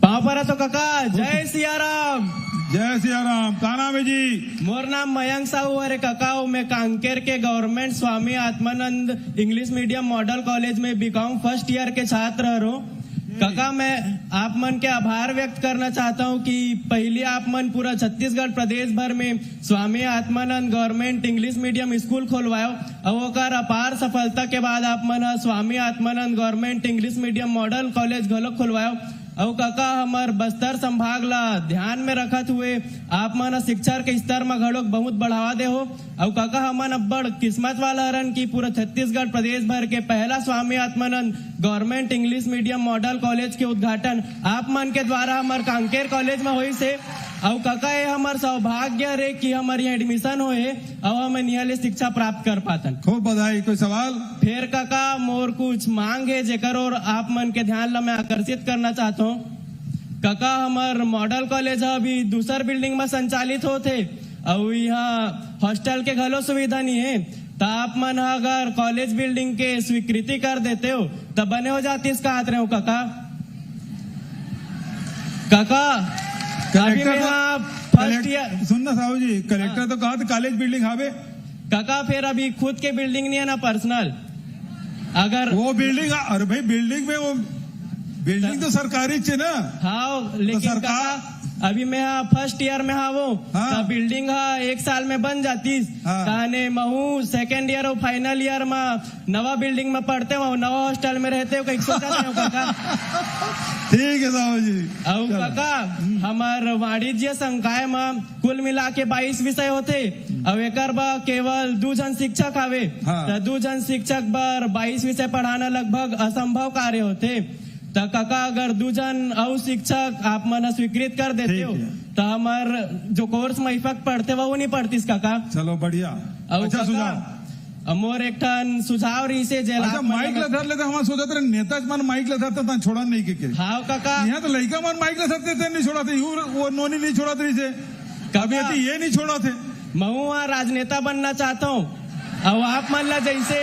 पाँव पर तो काका। जय सिया राम। जय सिया राम। का नाम है जी? मोर नाम मयंक साहू है काका। मैं कांकेर के government Swami Atmanand English medium model college में बीकॉम फर्स्ट ईयर के छात्र हूँ काका। मैं आप मन के आभार व्यक्त करना चाहता हूँ कि पहले आप मन पूरा छत्तीसगढ़ प्रदेश भर में Swami Atmanand government English medium school खोलवायो, और ओकर अपार सफलता के बाद आप मन Swami Atmanand government English medium model college घलोक खोलवायो। और काका हमार बस्तर संभाग ला ध्यान में रखत हुए आप मन शिक्षा के स्तर में घड़ोक बहुत बढ़ावा दे हो। और काका हमन अब्बड़ किस्मत वाला हरन की पूरा छत्तीसगढ़ प्रदेश भर के पहला Swami Atmanand government English medium model college के उद्घाटन आप मन के द्वारा हमार कांकेर कॉलेज में हुई से। और काका ये हमार सौभाग्य रे कि हमारे यहाँ एडमिशन होए और हम यहाँ शिक्षा प्राप्त कर पातन। खूब बधाई। कोई सवाल? फिर काका मोर कुछ मांग है जेकर और आप मन के ध्यान ला मैं आकर्षित करना चाहता हूँ। काका हमार मॉडल कॉलेज अभी दूसर बिल्डिंग में संचालित होते और यहाँ हॉस्टल के घलो सुविधा नहीं है। तो आप मन अगर कॉलेज बिल्डिंग के स्वीकृति कर देते हो तब बने हो जाती इसका हाथ रहे हो काका। काका फर्स्ट ईयर सुनना साहू जी, कलेक्टर तो कहा था कॉलेज बिल्डिंग हावे काका। फिर अभी खुद के बिल्डिंग नहीं है ना पर्सनल। अगर वो बिल्डिंग, अरे भाई बिल्डिंग में वो बिल्डिंग तो सरकारी चे ना। हाँ लेकिन तो सरकार काका अभी मैं फर्स्ट ईयर में हाँ वो हाँ। बिल्डिंग एक साल में बन जाती। हाँ। कहने महू सेकेंड ईयर और फाइनल ईयर में नवा बिल्डिंग में पढ़ते हो, नवा हॉस्टल में रहते हो, कहीं सोचा नहीं हो काका। ठीक है साहू जी। और काका हमार वाणिज्य संकाय में कुल मिला के 22 विषय होते और एक केवल 2 जन शिक्षक आवे। हाँ। तो 2 जन शिक्षक पर 22 विषय पढ़ाना लगभग असंभव कार्य होते। तो काका अगर 2 जन और शिक्षक आप मन स्वीकृत कर देते हो तो हमार जो कोर्स में इफेक्ट पढ़ते वो नहीं पढ़तीस काका। चलो बढ़िया, अच्छा सुझाव। मोर एक ठन सुझाव रही से जेल अच्छा माइक ला धर लेते हमारा सोचत रहे नेता मन माइक ला धरते ता छोड़ा नहीं के हाँ काका। यहाँ तो लड़का मन माइक ला धरते थे नहीं छोड़ा थे, वो नोनी नहीं छोड़ा थे से कभी ये नहीं छोड़ा थे। मैं वहाँ राजनेता बनना चाहता हूँ और आप मन ला जैसे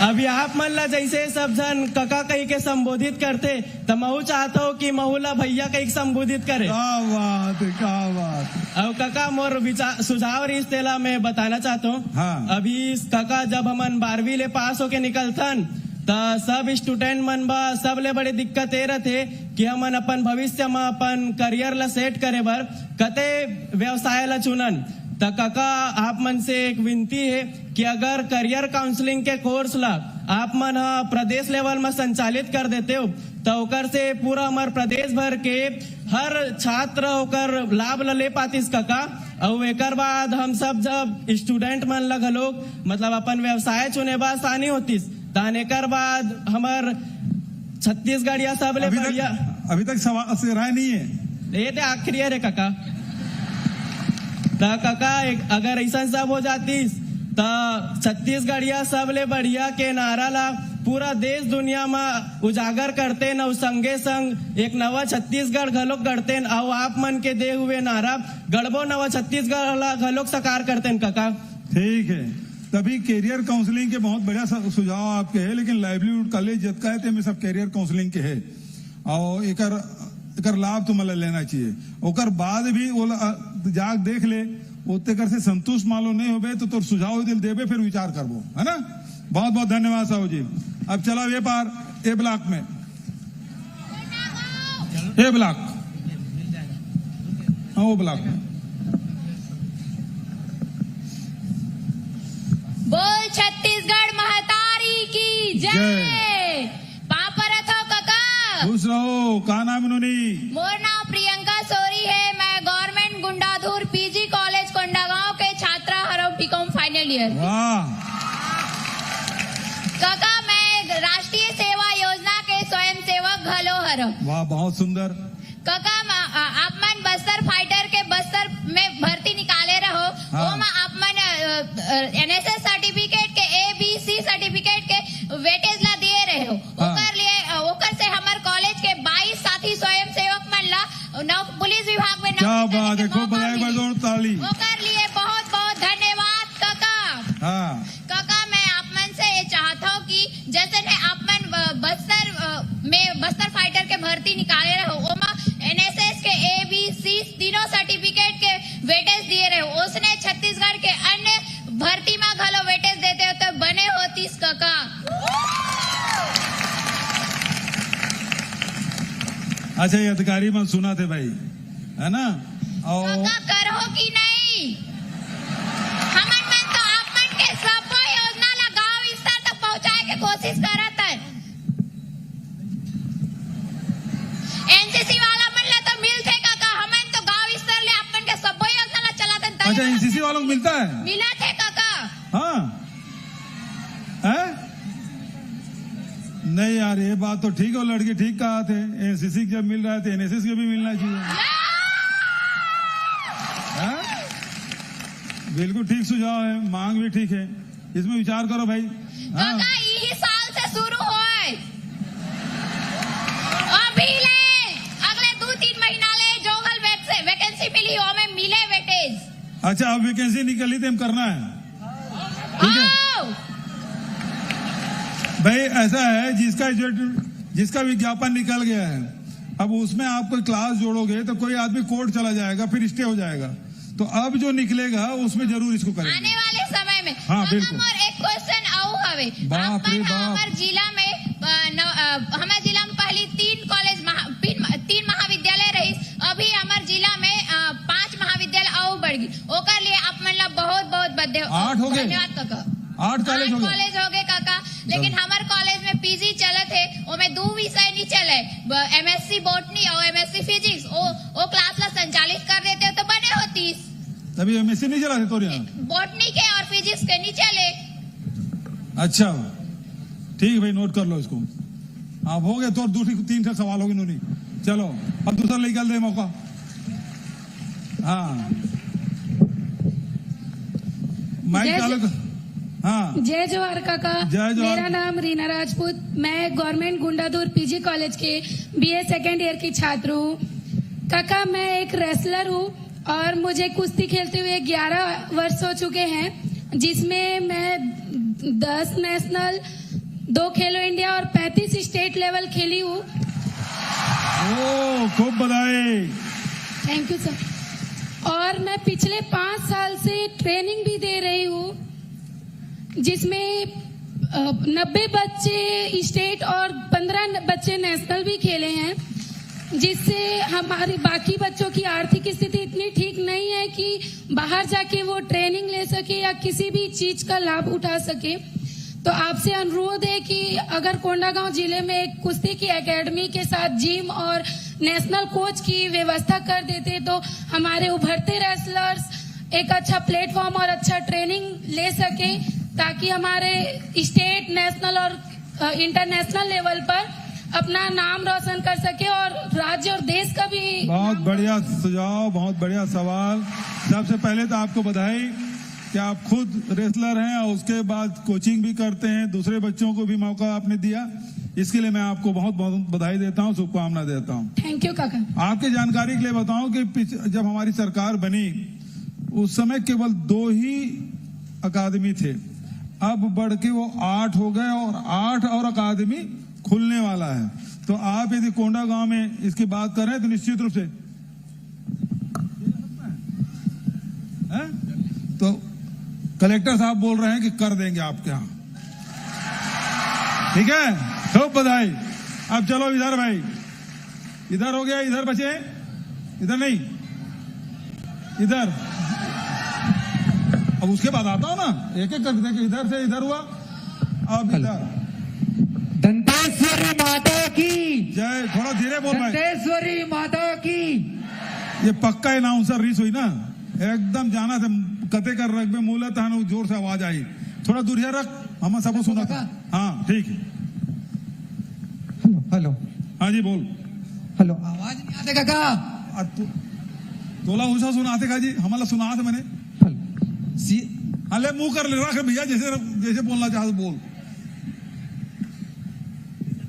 अभी आप मन ला जैसे सब जन कका कही के संबोधित करते तो महू चाहता हूँ कि महू ला भैया कही के संबोधित करे। क्या बात है, क्या बात है। अब काका मोर सुझाव इस तेला मैं बताना चाहता हूँ। हाँ। अभी काका जब हमन 12वीं ले पास होके निकलथन तो सब स्टूडेंट मन बा सब ले बड़ी दिक्कत ये रहते कि हमन अपन भविष्य में अपन करियर ला सेट करे बर कते व्यवसाय ला चुनन। तो काका आप मन से एक विनती है कि अगर करियर काउंसलिंग के कोर्स ला आप मन प्रदेश लेवल में संचालित कर देते हो तो ओकर से पूरा हमार प्रदेश भर के हर छात्र ओकर लाभ ले पातिस काका। और एकर बाद हम सब जब स्टूडेंट मन लग लोग मतलब अपन व्यवसाय चुने बा आसानी होतीस ताने कर बाद हमार छत्तीसगढ़ या सब ले बढ़िया। अभी तक सवाल से राय नहीं है, ये तो आखिरी है रे काका। तो काका अगर ऐसा सब हो जातीस तो छत्तीसगढ़ या सब ले बढ़िया के नारा ला पूरा देश दुनिया में उजागर करते न संगे संग एक नवा छत्तीसगढ़ घलोक गढ़ते और आप मन के दे हुए नारा गढ़बो नवा छत्तीसगढ़ ला घलोक साकार करते काका। ठीक है। तभी कैरियर काउंसलिंग के बहुत बढ़िया सुझाव आपके है, लेकिन लाइवलीहुड कॉलेज जितना है में सब कैरियर काउंसलिंग के है और एकर लाभ तुम्हें लेना चाहिए। ओकर बाद भी वो जाग देख ले ओते कर से संतुष्ट मालो नहीं होबे तो तोर सुझाव दिल देबे फिर विचार करबो, है ना। बहुत बहुत धन्यवाद साहू जी। अब चला ये पार ए ब्लॉक में, ए ब्लॉक, हाँ वो ब्लॉक में। बोल छत्तीसगढ़ महतारी की जय। पापर अथो काका खुश रहो। का नाम इन्होंने? मोर नाम प्रियंका सोरी है। मैं government Gundadhur PG college Kondagaon के छात्रा हरो बीकॉम फाइनल ईयर। वाह काका मैं राष्ट्रीय सेवा योजना के स्वयं सेवक घलो हरो। वाह बहुत सुंदर। काका आप मन बस्तर फाइटर के बस्तर में भर्ती निकाले रहो। हाँ। वो आप मन एनएसएस सर्टिफिकेट के ABC सर्टिफिकेट के वेटेज ला दिए रहे हो। हाँ। ओकर से हमार कॉलेज के 22 साथी स्वयं सेवक मन ला पुलिस विभाग में क्या बात है, खूब बधाई बजोड़ ताली। ओकर लिए बहुत बहुत धन्यवाद काका। हाँ। काका मैं आप मन से ये चाहता हूँ कि जैसे ने आप मन बस्तर फाइटर के भर्ती निकाले रहे हो एनएसएस के ABC तीनों सर्टिफिकेट के वेटेज दिए रहे हो। उसने छत्तीसगढ़ के अन्य भर्ती में घलो वेटेज देते हो तो बने होतीस काका। अच्छा ये अधिकारी मन सुना थे भाई, है ना। और काका करो कि नहीं? हमन मन तो आप मन के सब योजना ला गांव स्तर तक पहुंचाए के कोशिश करत है। एनसीसी वाला मन ला तो मिलते काका, हमन तो गांव स्तर ले आप मन के सब योजना ला चलाते। अच्छा एनसीसी वालों को मिलता है? मिला थे काका। हाँ है? नहीं यार ये बात तो ठीक है, लड़के ठीक कहा थे। एनसीसी जब मिल रहा है तो एनएसएस के भी मिलना चाहिए। हाँ? बिल्कुल ठीक सुझाव है, मांग भी ठीक है, इसमें विचार करो भाई। हाँ? काका यही साल से शुरू होए अभी ले अगले 2-3 महीना ले जो हल वैकेंसी मिली हो में मिले वेटेज। अच्छा अब वैकेंसी निकली तो हम करना है, ठीक है भाई। ऐसा है जिसका विज्ञापन निकल गया है अब उसमें आप कोई क्लास जोड़ोगे तो कोई आदमी कोर्ट चला जाएगा फिर स्टे हो जाएगा, तो अब जो निकलेगा उसमें जरूर इसको करेंगे आने वाले समय में। हाँ बिल्कुल। और एक क्वेश्चन आऊ हवे बाप रे बाप। हमारे जिला में पहले 3 महाविद्यालय रही, अभी हमारे जिला में 5 महाविद्यालय आऊ बढ़ गई। ओकर लिए आप मन ला बहुत बहुत 8 हो गए। धन्यवाद काका। 8 कॉलेज हो गए काका, लेकिन हमारे कॉलेज में पीजी चलत है, उसमें 2 विषय नहीं चले, MSc बॉटनी और MSc फिजिक्स। वो क्लास ला संचालित कर देते हो तो बने होतीस। तभी MSc नहीं चला थे तो बॉटनी के और फिजिक्स के नहीं चले। अच्छा ठीक है भाई, नोट कर लो इसको। अब हो गए तो 2-3 सवाल हो गए नूनी। चलो अब दूसरा निकाल दे मौका। हाँ माइक चालू। हाँ जय जोहार काका। जय जोहार। मेरा नाम रीना राजपूत, मैं गवर्नमेंट गुंडाधुर पीजी कॉलेज के BA सेकेंड ईयर की छात्र हूँ। काका मैं एक रेसलर हूँ और मुझे कुश्ती खेलते हुए 11 वर्ष हो चुके हैं, जिसमें मैं 10 नेशनल 2 खेलो इंडिया और 35 स्टेट लेवल खेली हूँ। ओ खूब बधाई। Thank you sir. और मैं पिछले 5 साल से ट्रेनिंग भी दे रही हूँ, जिसमें 90 बच्चे स्टेट और 15 बच्चे नेशनल भी खेले हैं, जिससे हमारे बाकी बच्चों की आर्थिक स्थिति इतनी ठीक नहीं है कि बाहर जाके वो ट्रेनिंग ले सके या किसी भी चीज का लाभ उठा सके। तो आपसे अनुरोध है कि अगर कोंडागांव जिले में एक कुश्ती की एकेडमी के साथ जिम और नेशनल कोच की व्यवस्था कर देते तो हमारे उभरते रेसलर्स एक अच्छा प्लेटफॉर्म और अच्छा ट्रेनिंग ले सके, ताकि हमारे स्टेट, नेशनल और इंटरनेशनल लेवल पर अपना नाम रोशन कर सके और राज्य और देश का भी। बहुत बढ़िया सुझाव, बहुत बढ़िया सवाल। सबसे पहले तो आपको बधाई कि आप खुद रेसलर हैं और उसके बाद कोचिंग भी करते हैं, दूसरे बच्चों को भी मौका आपने दिया। इसके लिए मैं आपको बहुत बहुत बधाई देता हूं, शुभकामना देता हूं। थैंक यू काका। आपकी जानकारी के लिए बताऊं कि जब हमारी सरकार बनी उस समय केवल 2 ही अकादमी थे, अब बढ़ के वो 8 हो गए और 8 और अकादमी खुलने वाला है। तो आप यदि कोंडागांव में इसकी बात कर रहे हैं तो निश्चित रूप से है? तो कलेक्टर साहब बोल रहे हैं कि कर देंगे आपके यहां, ठीक है? खूब बधाई। अब चलो इधर भाई, इधर हो गया, इधर बचे, इधर नहीं, इधर। अब उसके बाद आता हूं ना, एक एक करके देखिए, इधर से इधर हुआ, अब इधर। दंतेश्वरी माता की जय। थोड़ा धीरे बोल भाई। दंतेश्वरी माता की। ये पक्का अनाउंसर रीस हुई ना, एकदम जाना था कते कर रख में मूल था, जोर से आवाज आई। थोड़ा दूरिया रख, हम सबको सुना था। हाँ ठीक है। Hello hello. हाँ जी बोल। हेलो, आवाज नहीं आते काका? तोला उषा सुनाते का जी, हमारा सुना था मैंने। अले मुंह कर ले रहा भैया, जैसे जैसे बोलना चाहते बोल।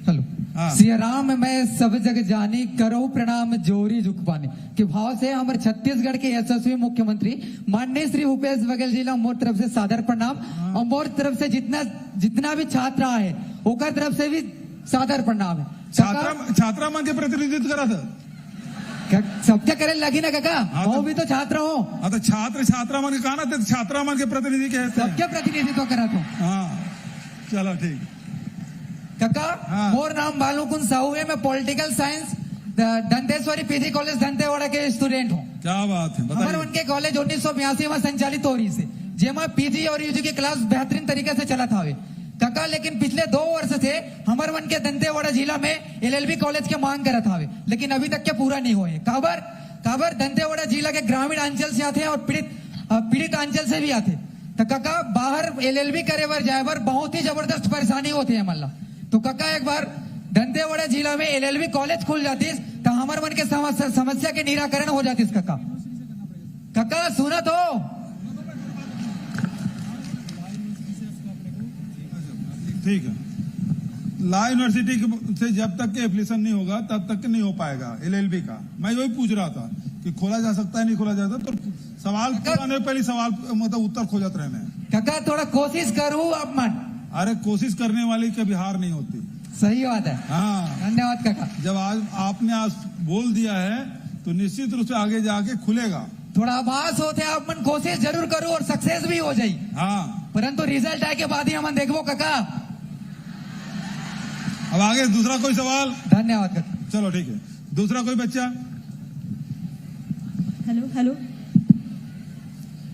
हेलो। हाँ। सिया राम मैं सब जग जानी, करो प्रणाम जोरी झुक पानी के भाव से हमारे छत्तीसगढ़ के यशस्वी मुख्यमंत्री माननीय श्री भूपेश बघेल जी ला मोर तरफ से सादर प्रणाम, और मोर तरफ से जितना भी छात्रा है ओकर तरफ से भी सादर प्रणाम है। छात्रा मन के प्रतिनिधित्व करा था, सबके करे लगी ना काका। हाँ, वो भी तो छात्र हो। हाँ तो छात्रा मन के कहा ना, छात्रा मन के प्रतिनिधि के सबके प्रतिनिधित्व करा था। हाँ चलो ठीक काका। हाँ। मोर नाम बालूकुंद साहू है, मैं political science Danteshwari PG college Dantewada के स्टूडेंट हूँ। क्या बात है, हमारे उनके कॉलेज 1982 में संचालित हो रही से, जेमा पीजी और यूजी की क्लास बेहतरीन तरीके से चला था काका। लेकिन पिछले 2 वर्ष से हमारे वन के दंतेवाड़ा जिला में LLB कॉलेज के मांग करा था, लेकिन अभी तक के पूरा नहीं हुए। काबर दंतेवाड़ा जिला के ग्रामीण अंचल से आते हैं और पीड़ित अंचल से भी आते। तो काका बाहर LLB करे बर जाए बर बहुत ही जबरदस्त परेशानी होती है मल्ला। तो काका एक बार दंतेवाड़ा जिला में LLB कॉलेज खुल जाती तो हमारे मन के समस्या के निराकरण हो जाती। काका सुना तो। ठीक है। लॉ यूनिवर्सिटी से जब तक के एप्लीकेशन नहीं होगा तब तक नहीं हो पाएगा LLB का। मैं वही पूछ रहा था कि खोला जा सकता है नहीं खोला जा सकता, तो सवाल पहले सवाल मतलब उत्तर खोजत रहने। काका थोड़ा कोशिश करूं आप मन। अरे कोशिश करने वाली कभी हार नहीं होती। सही बात है। हाँ धन्यवाद काका। जब आज आपने आज बोल दिया है तो निश्चित रूप से आगे जाके खुलेगा। थोड़ा आभास होते आप मन कोशिश जरूर करो और सक्सेस भी हो जाये। हाँ परंतु रिजल्ट आए के बाद ही हम देखो काका। अब आगे दूसरा कोई सवाल? धन्यवाद काका। चलो ठीक है, दूसरा कोई बच्चा? Hello hello.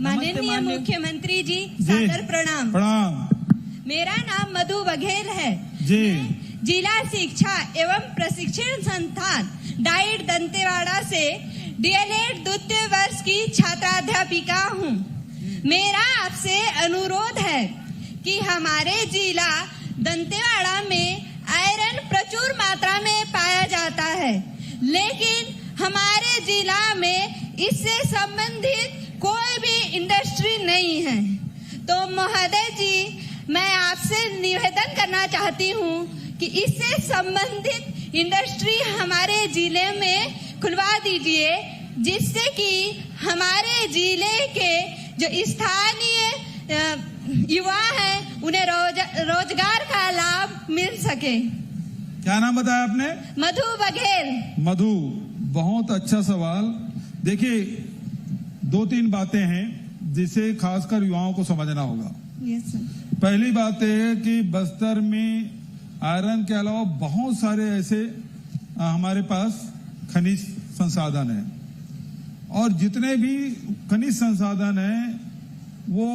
माननीय मुख्यमंत्री जी सादर प्रणाम। प्रणाम। मेरा नाम मधु बघेल है जी। जिला शिक्षा एवं प्रशिक्षण संस्थान डाइट दंतेवाड़ा से DLED द्वितीय वर्ष की छात्राध्यापिका हूँ। मेरा आपसे अनुरोध है कि हमारे जिला दंतेवाड़ा में आयरन प्रचुर मात्रा में पाया जाता है, लेकिन हमारे जिला में इससे संबंधित कोई भी इंडस्ट्री नहीं है। तो महोदय जी, मैं आपसे निवेदन करना चाहती हूँ कि इससे संबंधित इंडस्ट्री हमारे जिले में खुलवा दीजिए, जिससे कि हमारे जिले के जो स्थानीय युवा हैं उन्हें रोजगार का लाभ मिल सके। क्या नाम बताया आपने? मधु बघेल। मधु, बहुत अच्छा सवाल। देखिए, 2-3 बातें हैं जिसे खासकर युवाओं को समझना होगा। Yes sir. पहली बात यह है कि बस्तर में आयरन के अलावा बहुत सारे ऐसे हमारे पास खनिज संसाधन हैं, और जितने भी खनिज संसाधन हैं वो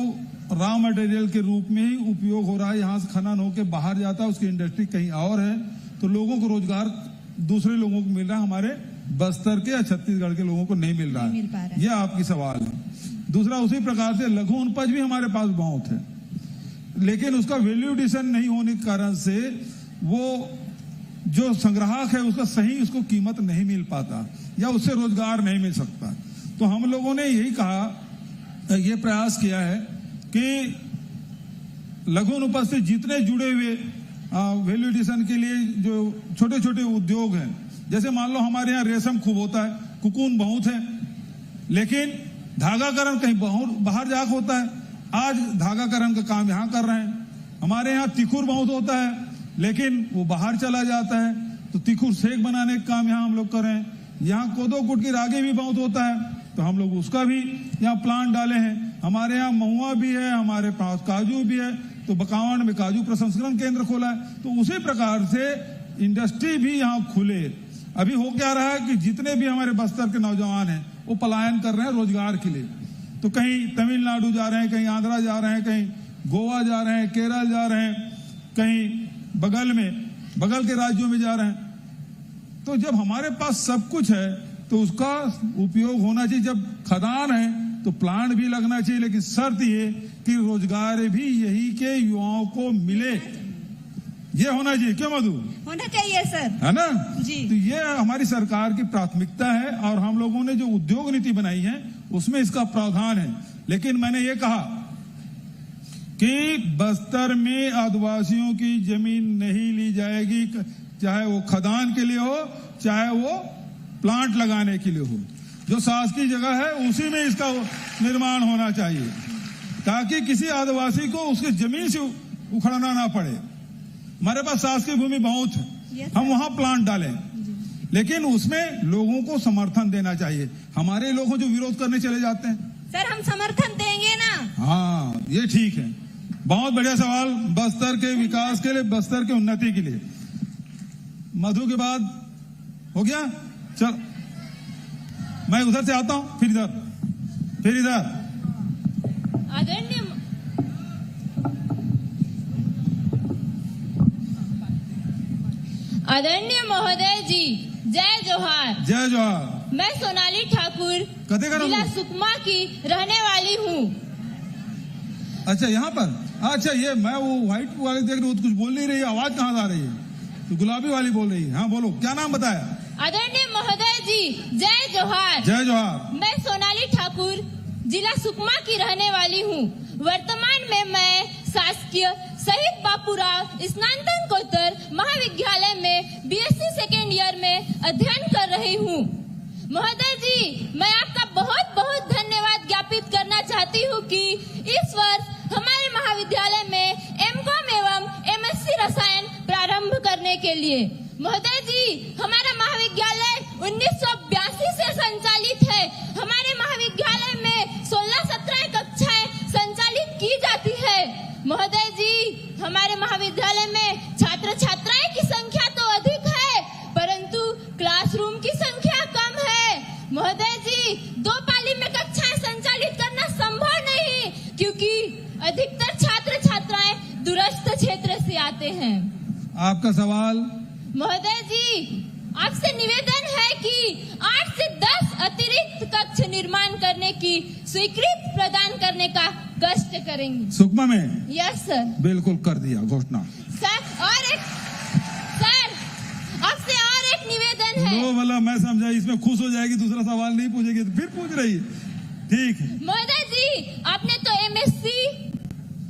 रॉ मटेरियल के रूप में ही उपयोग हो रहा है। यहाँ से खनन होकर बाहर जाता है, उसकी इंडस्ट्री कहीं और है, तो लोगों को रोजगार दूसरे लोगों को मिल रहा है, हमारे बस्तर के या छत्तीसगढ़ के लोगों को नहीं मिल रहा है। यह आपकी सवाल है। दूसरा, उसी प्रकार से लघु उपज भी हमारे पास बहुत है, लेकिन उसका वैल्यू एडिशन नहीं होने के कारण से वो जो संग्राहक है उसका सही उसको कीमत नहीं मिल पाता या उससे रोजगार नहीं मिल सकता। तो हम लोगों ने यही कहा, ये प्रयास किया है कि लघु उपज से जितने जुड़े हुए वैल्यू एडिशन के लिए जो छोटे छोटे उद्योग हैं, जैसे मान लो हमारे यहाँ रेशम खूब होता है, कुकून बहुत है, लेकिन धागाकरण कहीं बाहर जाकर होता है। आज धागाकरण का काम यहाँ कर रहे हैं। हमारे यहाँ तिखुर बहुत होता है, लेकिन वो बाहर चला जाता है, तो तिखुर सेक बनाने का काम यहाँ हम लोग कर रहे हैं। यहाँ कोदो कुट की रागी भी बहुत होता है, तो हम लोग उसका भी यहाँ प्लांट डाले हैं। हमारे यहाँ महुआ भी है, हमारे पास काजू भी है, तो बकावंड में काजू प्रसंस्करण केंद्र खोला है। तो उसी प्रकार से इंडस्ट्री भी यहाँ खुले। अभी हो क्या रहा है कि जितने भी हमारे बस्तर के नौजवान हैं वो पलायन कर रहे हैं रोजगार के लिए, तो कहीं तमिलनाडु जा रहे हैं, कहीं आंध्रा जा रहे हैं, कहीं गोवा जा रहे हैं, केरल जा रहे हैं, कहीं बगल के राज्यों में जा रहे हैं। तो जब हमारे पास सब कुछ है तो उसका उपयोग होना चाहिए। जब खदान है तो प्लांट भी लगना चाहिए, लेकिन शर्त ये कि रोजगार भी यही के युवाओं को मिले, ये होना चाहिए। क्यों मधु? होना चाहिए सर, है ना जी। तो ये हमारी सरकार की प्राथमिकता है, और हम लोगों ने जो उद्योग नीति बनाई है उसमें इसका प्रावधान है। लेकिन मैंने ये कहा कि बस्तर में आदिवासियों की जमीन नहीं ली जाएगी, चाहे वो खदान के लिए हो, चाहे वो प्लांट लगाने के लिए हो। जो शासकीय जगह है उसी में इसका निर्माण होना चाहिए, ताकि किसी आदिवासी को उसकी जमीन से उखड़ना ना पड़े। हमारे पास शासकीय भूमि बहुत है, हम वहां प्लांट डालें, लेकिन उसमें लोगों को समर्थन देना चाहिए। हमारे लोग जो विरोध करने चले जाते हैं, सर हम समर्थन देंगे ना। हाँ, ये ठीक है। बहुत बढ़िया सवाल, बस्तर के विकास के लिए, बस्तर के उन्नति के लिए। मधु के बाद हो गया, चल मैं उधर से आता हूं, फिर इधर। आदरणीय महोदय जी, जय जोहार। जय जोहार। मैं सोनाली ठाकुर जिला सुकमा की रहने वाली हूँ। अच्छा, यहाँ पर? अच्छा, ये मैं वो व्हाइट वाली देख रही हूँ, कुछ बोल नहीं रही, आवाज कहाँ आ रही है? तो गुलाबी वाली बोल रही है। हाँ बोलो, क्या नाम बताया? आदरणीय महोदय जी, जय जोहार। जय जोहार। मैं सोनाली ठाकुर जिला सुकमा की रहने वाली हूँ। वर्तमान में मैं शासकीय शहीद बापूराव स्नातकोत्तर महाविद्यालय में बीएससी सेकेंड ईयर में अध्ययन कर रही हूँ। महोदय जी, मैं आपका बहुत बहुत धन्यवाद ज्ञापित करना चाहती हूँ कि इस वर्ष हमारे महाविद्यालय में एमकॉम एवं एमएससी रसायन प्रारंभ करने के लिए। महोदय जी, हमारा महाविद्यालय 1982 से संचालित है। हमारे महाविद्यालय में 16-17 कक्षाएं संचालित की जाती है। महोदय जी, हमारे महाविद्यालय में छात्र छात्राएं की संख्या तो अधिक है, परंतु क्लासरूम की संख्या कम है। महोदय जी, 2 पाली में कक्षाएं संचालित करना संभव नहीं, क्योंकि अधिकतर छात्र छात्राएं दूरस्थ क्षेत्र से आते हैं। आपका सवाल? महोदय जी, आपसे निवेदन है कि 8 से 10 अतिरिक्त कक्ष निर्माण करने की स्वीकृति प्रदान करने का कष्ट करेंगे। सुकमा में? Yes sir. बिल्कुल कर दिया घोषणा। सर आपसे और एक निवेदन है। लो वाला मैं समझा, इसमें खुश हो जाएगी, दूसरा सवाल नहीं पूछेगी तो फिर पूछ रही है। ठीक है। महोदय जी, आपने तो एमएससी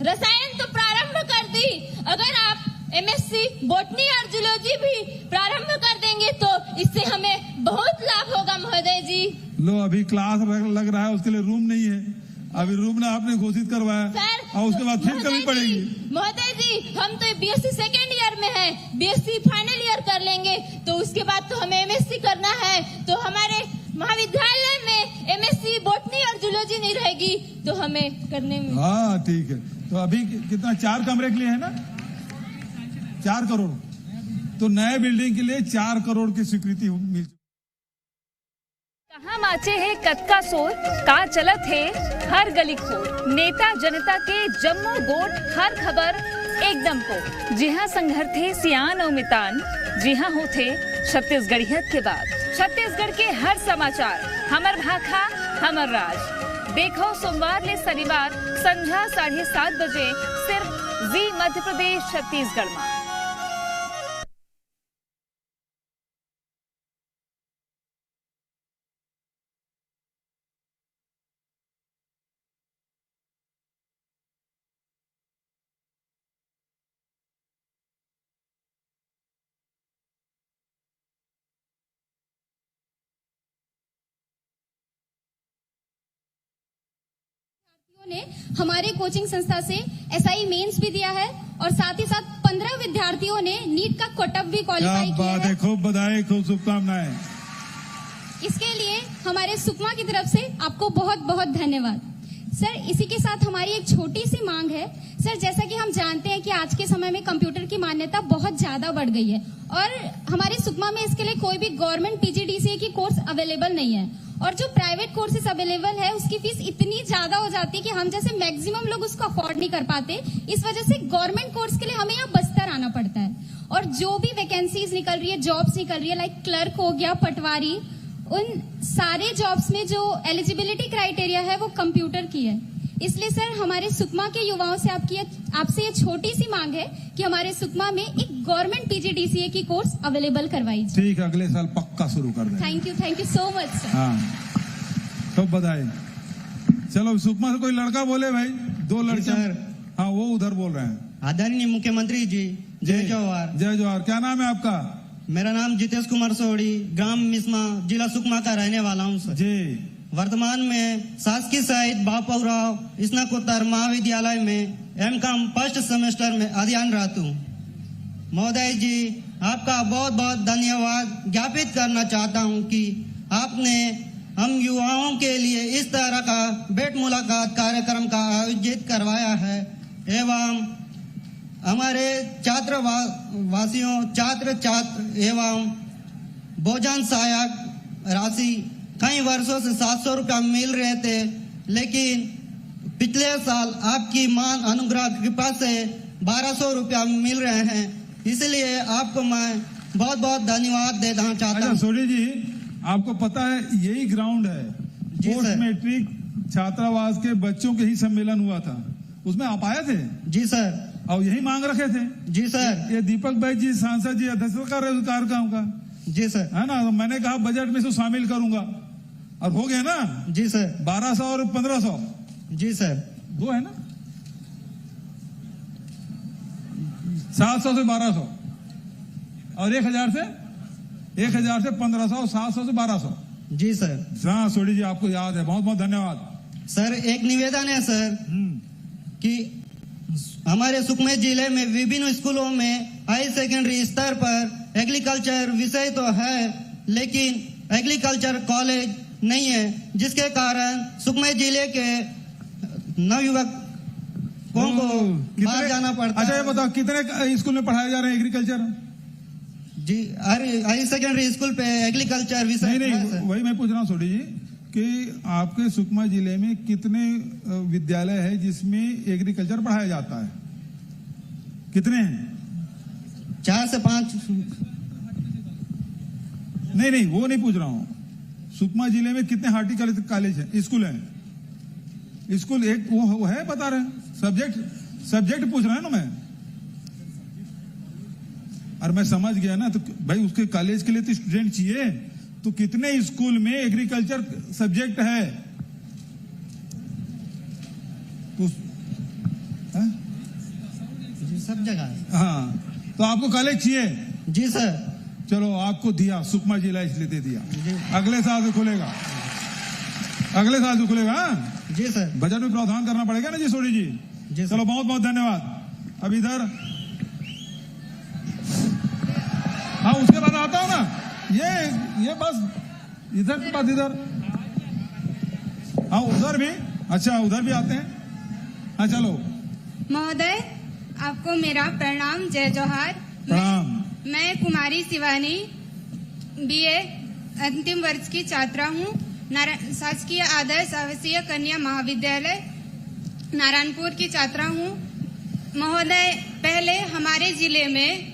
रसायन तो प्रारंभ कर दी, अगर आप एमएससी बॉटनी और जूलॉजी भी प्रारंभ कर देंगे तो इससे हमें बहुत लाभ होगा। महोदय जी, लो अभी क्लास लग रहा है, उसके लिए रूम नहीं है, अभी रूम ना आपने घोषित करवाया सर, और उसके बाद फिर कभी पड़ेगी। महोदय जी, हम तो बीएससी सेकेंड ईयर में है, है, बीएससी फाइनल ईयर कर लेंगे, तो उसके बाद तो हमें एमएससी करना है, तो हमारे महाविद्यालय में एमएससी बॉटनी और जूलॉजी नहीं रहेगी, तो हमें करने में। हाँ ठीक है, तो अभी कितना 4 कमरे के लिए है ना 4 करोड़, तो नए बिल्डिंग के लिए 4 करोड़ की स्वीकृति मिल। कहाँ माचे है कतका सोर, का चलत है हर गली खोर, नेता जनता के जम्मो गोट हर खबर एकदम को। जी हाँ, संघर्ष थे सियान और मितान, जी हाँ होते छत्तीसगढ़ियत के बाद। छत्तीसगढ़ के हर समाचार हमर भाखा हमर राज। देखो सोमवार ले शनिवार संध्या 7:30 बजे सिर्फ जी मध्य प्रदेश छत्तीसगढ़ में। ने हमारे कोचिंग संस्था से एसआई मेंस भी दिया है और साथ ही साथ 15 विद्यार्थियों ने नीट का कोटअप भी क्वालिफाई किया है। खूब बधाई, खूब शुभकामनाएं। इसके लिए हमारे सुकमा की तरफ से आपको बहुत बहुत धन्यवाद। सर, इसी के साथ हमारी एक छोटी सी मांग है। सर, जैसा कि हम जानते हैं कि आज के समय में कंप्यूटर की मान्यता बहुत ज्यादा बढ़ गई है और हमारे सुकमा में इसके लिए कोई भी गवर्नमेंट पीजीडीसीए की कोर्स अवेलेबल नहीं है और जो प्राइवेट कोर्सेज अवेलेबल है उसकी फीस इतनी ज्यादा हो जाती है कि हम जैसे मैक्सिमम लोग उसको अफोर्ड नहीं कर पाते। इस वजह से गवर्नमेंट कोर्स के लिए हमें यहाँ बस्तर आना पड़ता है और जो भी वैकेंसीज निकल रही है, जॉब्स निकल रही है, लाइक क्लर्क हो गया, पटवारी, उन सारे जॉब्स में जो एलिजिबिलिटी क्राइटेरिया है वो कंप्यूटर की है। इसलिए सर, हमारे सुकमा के युवाओं से आपसे ये छोटी सी मांग है कि हमारे सुकमा में एक गवर्नमेंट पीजीडीसीए की कोर्स अवेलेबल करवाई जाए। ठीक है, अगले साल पक्का शुरू कर दें। Thank you so much sir. हाँ, खूब बधाई। चलो सुकमा से कोई लड़का बोले भाई, 2 लड़के। हाँ, वो उधर बोल रहे हैं। आदरणीय मुख्यमंत्री जी, जय जवाहर। जय जवाहर। क्या नाम है आपका? मेरा नाम जितेश कुमार सोड़ी, ग्राम मिसमा, जिला सुकमा का रहने वाला हूँ सर जी। वर्तमान में शासकीय सहित बापूराव स्नातकोत्तर महाविद्यालय में एमकॉम फर्स्ट सेमेस्टर में अध्ययनरत हूँ। महोदय जी, आपका बहुत बहुत धन्यवाद ज्ञापित करना चाहता हूँ कि आपने हम युवाओं के लिए इस तरह का भेंट मुलाकात कार्यक्रम का आयोजित करवाया है एवं हमारे छात्रवासियों, छात्र एवं भोजन सहायक राशि कई वर्षों से 700 रुपया मिल रहे थे, लेकिन पिछले साल आपकी मान अनुग्रह कृपा से 1200 रुपया मिल रहे हैं। इसलिए आपको मैं बहुत बहुत धन्यवाद देना चाहता हूँ। सोनी जी, आपको पता है यही ग्राउंड है, पोस्ट मैट्रिक छात्रावास के बच्चों के ही सम्मेलन हुआ था, उसमें आप आए थे? जी सर। और यही मांग रखे थे? जी सर। ये दीपक भाई जी सांसद जी अध्यक्ष कर रहे कार्यक्रम का। जी सर। है ना, तो मैंने कहा बजट में इसको शामिल करूंगा और हो गया ना। जी सर। 1200 और 1500। जी सर। 2 है ना, 700 से 1200 और 1000 से 1500 और 700 से 1200। जी सर। हाँ सोडी जी, आपको याद है, बहुत बहुत धन्यवाद। सर, एक निवेदन है सर कि हमारे सुकमा जिले में विभिन्न स्कूलों में हाई सेकेंडरी स्तर पर एग्रीकल्चर विषय तो है, लेकिन एग्रीकल्चर कॉलेज नहीं है, जिसके कारण सुकमा जिले के नवयुवकों को बाहर जाना पड़ता है। अच्छा, ये बताओ कितने स्कूल में पढ़ाया जा रहा है एग्रीकल्चर? जी, हाई सेकेंडरी स्कूल पे एग्रीकल्चर विषय नहीं, वही मैं पूछ रहा हूँ सोडी जी कि आपके सुकमा जिले में कितने विद्यालय है जिसमें एग्रीकल्चर पढ़ाया जाता है? कितने हैं? 4 से 5। नहीं, वो नहीं पूछ रहा हूँ। सुकमा जिले में कितने हार्टिकल्चर कॉलेज है, स्कूल है? स्कूल एक वो है, बता रहे हैं। सब्जेक्ट पूछ रहा है ना मैं, और मैं समझ गया ना। तो भाई उसके कॉलेज के लिए तो स्टूडेंट चाहिए, तो कितने स्कूल में एग्रीकल्चर सब्जेक्ट है? तो सब जगह। हाँ, तो आपको कॉलेज चाहिए? जी सर। चलो, आपको दिया, सुकमा जिला इसलिए दे दिया। अगले साल से खुलेगा, अगले साल से खुलेगा। जी सर। बजट में प्रावधान करना पड़ेगा ना जी सोडी जी। चलो, बहुत बहुत धन्यवाद। अब इधर हाँ उसके बाद आता हूँ ना, ये बस इधर के बाद इधर, हाँ उधर भी, अच्छा उधर भी आते हैं। हाँ चलो। महोदय, आपको मेरा प्रणाम, जय जोहार। प्रणाम। मैं कुमारी शिवानी बीए अंतिम वर्ष की छात्रा हूँ, शासकीय आदर्श आवासीय कन्या महाविद्यालय नारायणपुर की छात्रा हूँ। महोदय, पहले हमारे जिले में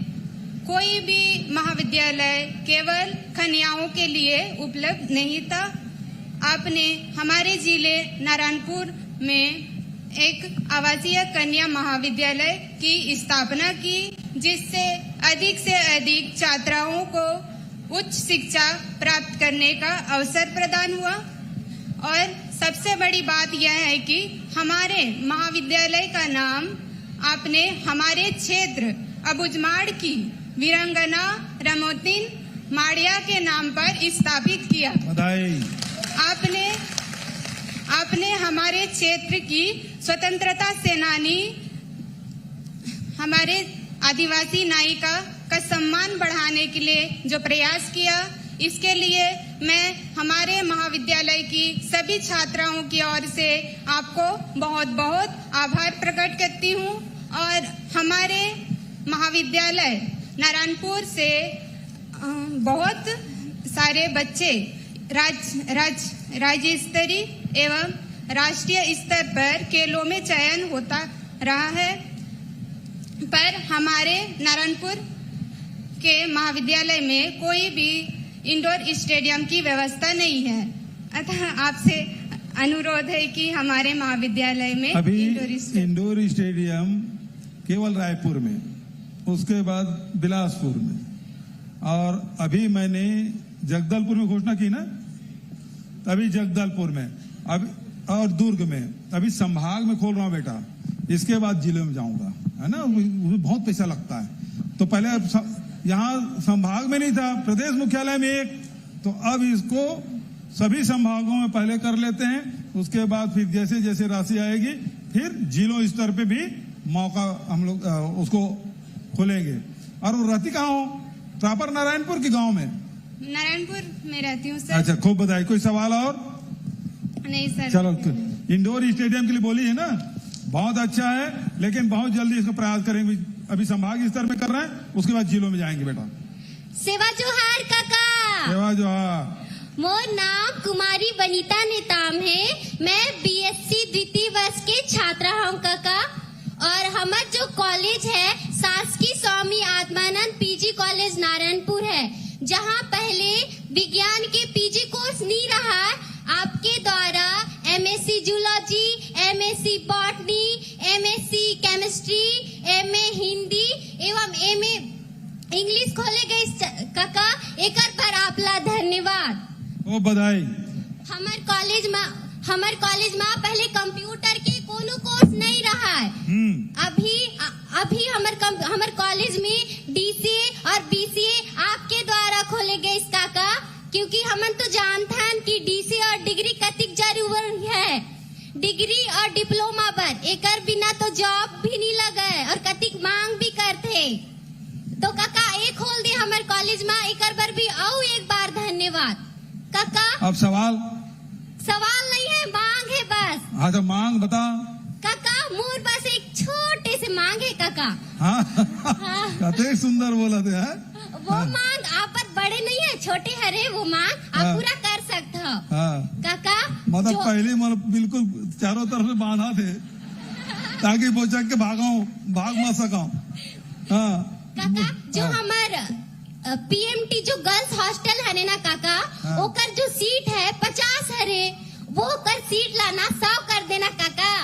कोई भी महाविद्यालय केवल कन्याओं के लिए उपलब्ध नहीं था। आपने हमारे जिले नारायणपुर में एक आवासीय कन्या महाविद्यालय की स्थापना की, जिससे अधिक से अधिक छात्राओं को उच्च शिक्षा प्राप्त करने का अवसर प्रदान हुआ। और सबसे बड़ी बात यह है कि हमारे महाविद्यालय का नाम आपने हमारे क्षेत्र अबुझमाड़ की वीरांगना रमोतिन माड़िया के नाम पर स्थापित किया। बधाई। आपने हमारे क्षेत्र की स्वतंत्रता सेनानी, हमारे आदिवासी नायिका का सम्मान बढ़ाने के लिए जो प्रयास किया, इसके लिए मैं हमारे महाविद्यालय की सभी छात्राओं की ओर से आपको बहुत बहुत आभार प्रकट करती हूँ। और हमारे महाविद्यालय नारायणपुर से बहुत सारे बच्चे राज्य स्तरीय एवं राष्ट्रीय स्तर पर खेलों में चयन होता रहा है, पर हमारे नारायणपुर के महाविद्यालय में कोई भी इंडोर स्टेडियम की व्यवस्था नहीं है। अतः आपसे अनुरोध है कि हमारे महाविद्यालय में अभी इंडोर स्टेडियम केवल रायपुर में, उसके बाद बिलासपुर में, और अभी मैंने जगदलपुर में घोषणा की ना, अभी जगदलपुर में, अभी और दुर्ग में, अभी संभाग में खोल रहा हूँ बेटा, इसके बाद जिले में जाऊंगा, है ना, उसमें बहुत पैसा लगता है। तो पहले यहाँ संभाग में नहीं था, प्रदेश मुख्यालय में एक, तो अब इसको सभी संभागों में पहले कर लेते हैं, उसके बाद फिर जैसे जैसे राशि आएगी फिर जिलों स्तर पे भी मौका हम लोग उसको खोलेंगे। और वो रहती कहाँ हो? प्रॉपर नारायणपुर के गांव में? नारायणपुर में रहती हूँ सर। अच्छा, खूब बधाई। कोई सवाल और? नहीं सर। चलो, इंडोर स्टेडियम के लिए बोली है ना, बहुत अच्छा है, लेकिन बहुत जल्दी इसको प्रयास करेंगे। अभी संभाग स्तर में कर रहे हैं, उसके बाद जिलों में जाएंगे बेटा। सेवा जोहार काका। सेवा जोहार। मोर नाम कुमारी वनिता नेताम है, मैं बीएससी द्वितीय वर्ष के छात्रा हूँ काका। और हमार जो कॉलेज है शासकीय स्वामी आत्मानंद पीजी कॉलेज नारायणपुर है, जहाँ पहले विज्ञान के पीजी कोर्स नहीं रहा। आपके द्वारा MSc zoology, MSc botany, MSc chemistry, MA Hindi एवं एमए इंग्लिश खोले गए काका, एक बार आपला धन्यवाद। ओ बधाई। हमार कॉलेज में पहले कंप्यूटर के कोनो कोर्स नहीं रहा है। अभी हमार कॉलेज में डीसीए और बीसीए आपके द्वारा खोले गए काका, क्योंकि हम तो जानते हैं कि डीसीए और डिग्री कतिक जरूरी है। डिग्री और डिप्लोमा पर एक बिना तो जॉब भी नहीं लगा है और कतिक मांग भी करते। तो काका एक खोल दे हमारे कॉलेज में, एक बार भी आओ, एक बार धन्यवाद काका। अब सवाल नहीं है, मांग है बस। हाँ तो मांग बता काका। मोर बस एक छोटे से मांग है काका। हाँ, हाँ। कते सुंदर बोला थे। वो मांग आप पर बड़े नहीं है, छोटे हरे, वो मांग आप पूरा कर सकते हो काका। मतलब पहले बिल्कुल चारों तरफ से बांधा थे ताकि बोचक के भाग मत सका। काका, जो हमार पीएमटी जो गर्ल्स हॉस्टल है ना काका, ओकर जो सीट है 50 हरे, वो कर सीट लाना 100 कर देना काका।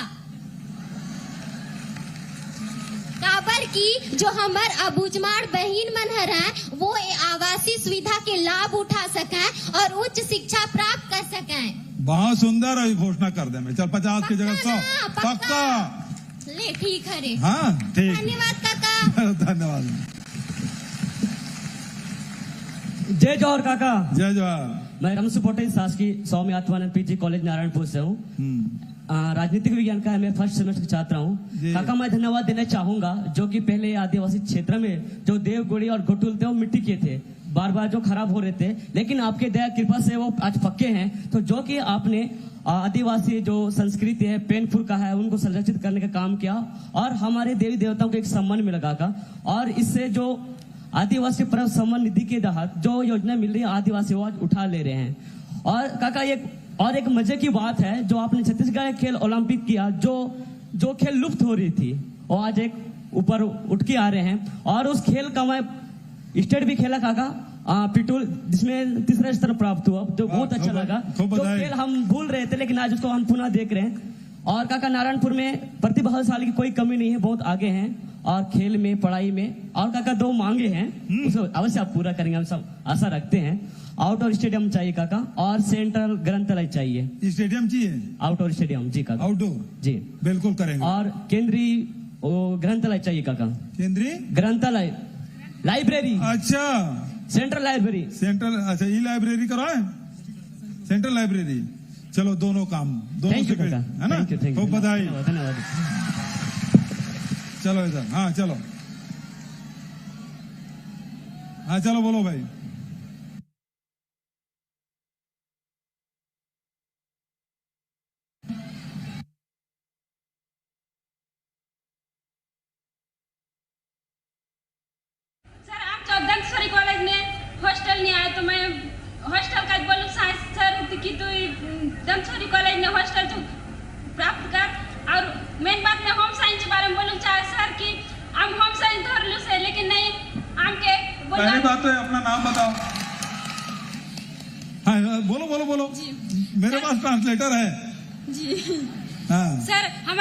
काबर की जो हमार अबुझमाड़ बहन मन है, वो आवासीय सुविधा के लाभ उठा सके और उच्च शिक्षा प्राप्त कर सके। बहुत सुंदर है, घोषणा कर दे। चल 50 की जगह 100 पक्का। ले ठीक है रे। हाँ ठीक, धन्यवाद काका। धन्यवाद। जय जोहर काका। जय जोहर। मैं रमसु पटेल शासकीय स्वामी आत्मानंद पीजी कॉलेज नारायणपुर से हूँ। राजनीतिक विज्ञान का मैं फर्स्ट सेमेस्टर का छात्र हूँ। काका मैं धन्यवाद देना चाहूंगा जो कि पहले आदिवासी क्षेत्र में जो देवगुड़ी और गोटुल थे वो मिट्टी के थे, बार बार जो खराब हो रहे थे, लेकिन आपके दया कृपा से वो आज पक्के हैं। तो जो कि आपने आदिवासी जो संस्कृति है पेनपुर का है उनको संरक्षित करने का काम किया और हमारे देवी देवताओं को एक सम्मान मिला काका। और इससे जो आदिवासी पर्व सम्मान निधि के तहत जो योजना मिल रही है आदिवासी वो आज उठा ले रहे हैं। और काका एक मजे की बात है जो आपने छत्तीसगढ़ खेल ओलंपिक किया, जो खेल लुप्त हो रही थी वो आज एक ऊपर उठ के आ रहे हैं। और उस खेल का मैं स्टेट भी खेला काका पिटूल, जिसमें तीसरा स्तर प्राप्त हुआ, जो बहुत अच्छा लगा। जो खेल हम भूल रहे थे लेकिन आज उसको हम पुनः देख रहे हैं। और काका नारायणपुर में प्रतिभाशाली की कोई कमी नहीं है, बहुत आगे हैं और खेल में पढ़ाई में। और काका 2 मांगे हैं उसको अवश्य आप पूरा करेंगे, हम सब आशा रखते हैं। आउटडोर स्टेडियम चाहिए काका और सेंट्रल ग्रंथालय चाहिए। स्टेडियम चाहिए, आउटडोर स्टेडियम जी काका। आउटडोर जी बिल्कुल करेंगे। और केंद्रीय ग्रंथालय चाहिए काका। केंद्रीय ग्रंथालय, लाइब्रेरी। अच्छा सेंट्रल लाइब्रेरी, अच्छा ई लाइब्रेरी कराए, सेंट्रल लाइब्रेरी। चलो दोनों काम दोनों से है ना, खूब बधाई, धन्यवाद। चलो इधर, हाँ चलो, हाँ चलो बोलो भाई। दंतेश्वरी कॉलेज में हॉस्टल नहीं आया तो मैं हॉस्टल का बोलूँ सर कि तो दंतेश्वरी कॉलेज में हॉस्टल तो प्राप्त कर। और मेन बात में होम साइंस के बारे में बोलूँ चाहे सर कि हम होम साइंस धर लूँ से, लेकिन नहीं आम के पहली बात तो अपना नाम बताओ। हाँ बोलो बोलो बोलो, मेरे पास ट्रांसलेटर है जी। हाँ सर हम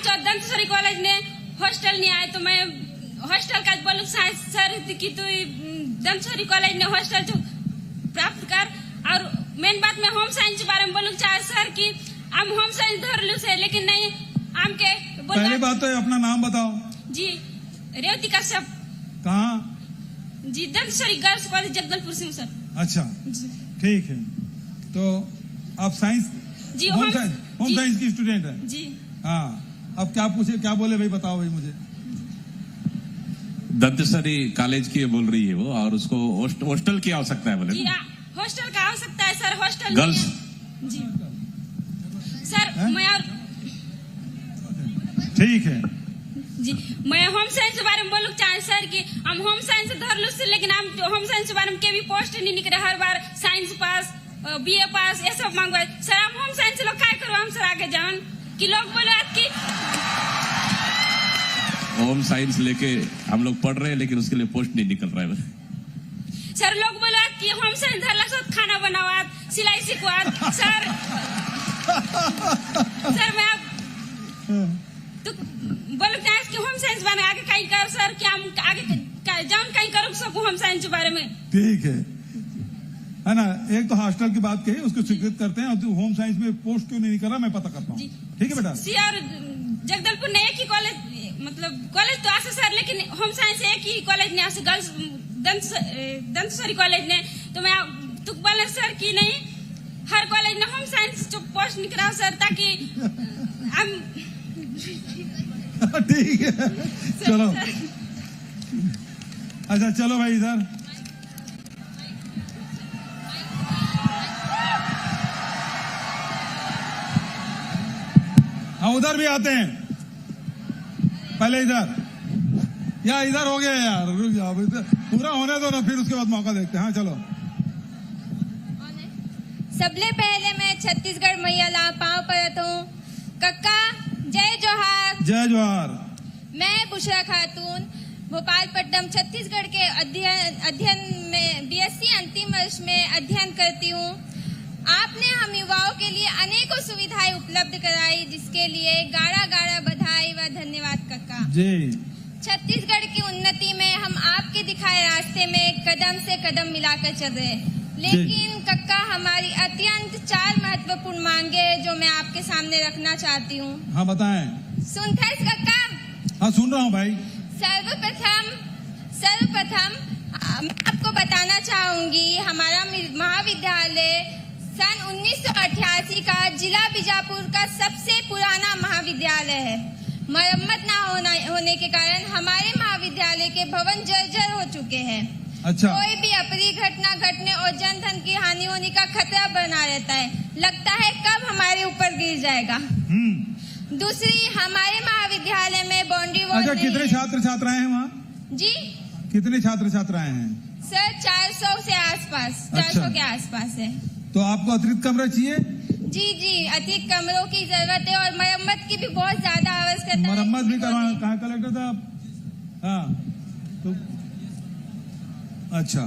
दंतेश्वरी कॉलेज में हॉस्टल नहीं आए तो मैं हॉस्टल का बोलूँ सर कि तो दंतेश्वरी कॉलेज में हॉस्टल तो प्राप्त कर। और मेन बात में होम साइंस के बारे में बोलूँ चाहे सर कि हम होम साइंस धर लूँ से, लेकिन नहीं आम के पहली बात तो अपना नाम बताओ जी। रेवती कश्यप। कहाँ जी? दंतेश्वरी गर्ल्स कॉलेज जगदलपुर से हूँ सर। अच्छा ठीक है, तो आप साइंस जी होम साइंस की स्टूडेंट है जी। हाँ अब क्या पूछे, क्या बोले भाई, बताओ भाई मुझे। दंतेश्वरी कॉलेज की बोल रही है वो, और उसको हॉस्टल की आवश्यकता है बोले जी। हॉस्टल का आवश्यकता है सर, हॉस्टल गर्ल्स जी सर है? मैं और ठीक है जी। मैं होम साइंस के बारे में बोलूँ चाहे सर कि हम होम साइंस धर लूँ से, लेकिन हम होम साइंस के बारे में के भी पोस्ट नहीं निकले, हर बार साइंस पास BA पास ये सब मांगो सर। हम होम साइंस लोग क्या करो हम सर आगे जान कि लोग बोले कि होम साइंस लेके हम लोग पढ़ रहे हैं लेकिन उसके लिए पोस्ट नहीं निकल रहा है सर। लोग बोला कि होम साइंस धरला से खाना बनावा सिलाई सिखवा सर। सर मैं तो बोलते हैं कि होम साइंस बने आगे कहीं कर सर, कि हम आगे जान कहीं कर सकूं होम साइंस के बारे में। ठीक है ना, एक तो हॉस्टल की बात कही उसको स्वीकृत करते हैं, और होम साइंस में पोस्ट क्यों नहीं निकला मैं पता करता हूँ। ठीक है बेटा। सीआर जगदलपुर ने एक ही कॉलेज, मतलब कॉलेज तो आसे सर, लेकिन होम साइंस एक ही कॉलेज ने आसे गर्ल्स दंतेश्वरी कॉलेज ने, तो मैं तुक बोले सर कि नहीं हर कॉलेज ने होम साइंस जो पोस्ट निकला सर, ताकि हम ठीक है चलो। अच्छा चलो भाई इधर। हाँ उधर भी आते हैं, पहले इधर या इधर हो गया यार, रुक जाओ पूरा होने दो ना, फिर उसके बाद मौका देखते हैं। हाँ चलो। सबले पहले मैं छत्तीसगढ़ मैया ला पाँव पड़त हूँ। कक्का जय जोहार। जय जोहार। मैं बुशरा खातून भोपालपट्टनम छत्तीसगढ़ के अध्ययन में BSc अंतिम वर्ष में अध्ययन करती हूँ। आपने हम युवाओं के लिए अनेकों सुविधाएं उपलब्ध कराई, जिसके लिए गाढ़ा गाढ़ा बधाई व धन्यवाद कक्का जी। छत्तीसगढ़ की उन्नति में हम आपके दिखाए रास्ते में कदम से कदम मिलाकर चल रहे, लेकिन कक्का हमारी अत्यंत 4 महत्वपूर्ण मांगे जो मैं आपके सामने रखना चाहती हूँ। हाँ बताएं। सुनते हैं कक्का? हाँ सुन रहा हूँ भाई। सर्वप्रथम मैं आपको बताना चाहूंगी, हमारा महाविद्यालय सन 1988 का जिला बीजापुर का सबसे पुराना महाविद्यालय है। मरम्मत न होने के कारण हमारे महाविद्यालय के भवन जर्जर हो चुके हैं। अच्छा। कोई भी अप्रिय घटना घटने और जन धन की हानि होने का खतरा बना रहता है। लगता है कब हमारे ऊपर गिर जाएगा। दूसरी, हमारे महाविद्यालय में बाउंड्री वॉल अच्छा, कितने छात्र छात्राएं हैं वहाँ? जी, कितने छात्र छात्राएं हैं? सर 400 से आसपास, 400 के आसपास है। तो आपको अतिरिक्त कमरा चाहिए? जी, अतिरिक्त कमरों की जरूरत है और मरम्मत की भी बहुत ज्यादा आवश्यकता है। मरम्मत भी करवाना। कहाँ कलेक्टर साहब? हाँ, तो अच्छा,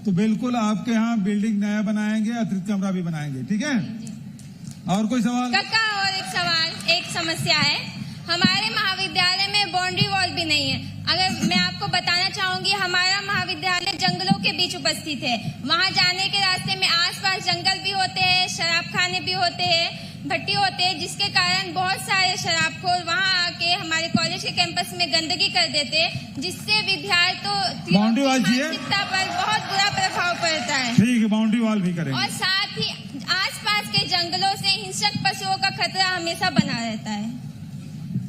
तो बिल्कुल आपके यहाँ बिल्डिंग नया बनाएंगे, अतिरिक्त कमरा भी बनाएंगे, ठीक है? और कोई सवाल? काका, और एक सवाल, एक समस्या है। हमारे महाविद्यालय में बाउंड्री वॉल भी नहीं है। अगर मैं आपको बताना चाहूंगी, हमारा महाविद्यालय जंगलों के बीच उपस्थित है। वहां जाने के रास्ते में आसपास जंगल भी होते हैं, शराब खाने भी होते हैं, भट्टी होते हैं, जिसके कारण बहुत सारे शराबखोर वहां आके हमारे कॉलेज के कैंपस में गंदगी कर देते हैं, जिससे विद्यार्थियों बाउंड्री वॉल की मानसिकता पर बहुत बुरा प्रभाव पड़ता है। ठीक है, बाउंड्री वॉल भी करेंगे। और साथ ही आसपास के जंगलों से हिंसक पशुओं का खतरा हमेशा बना रहता है।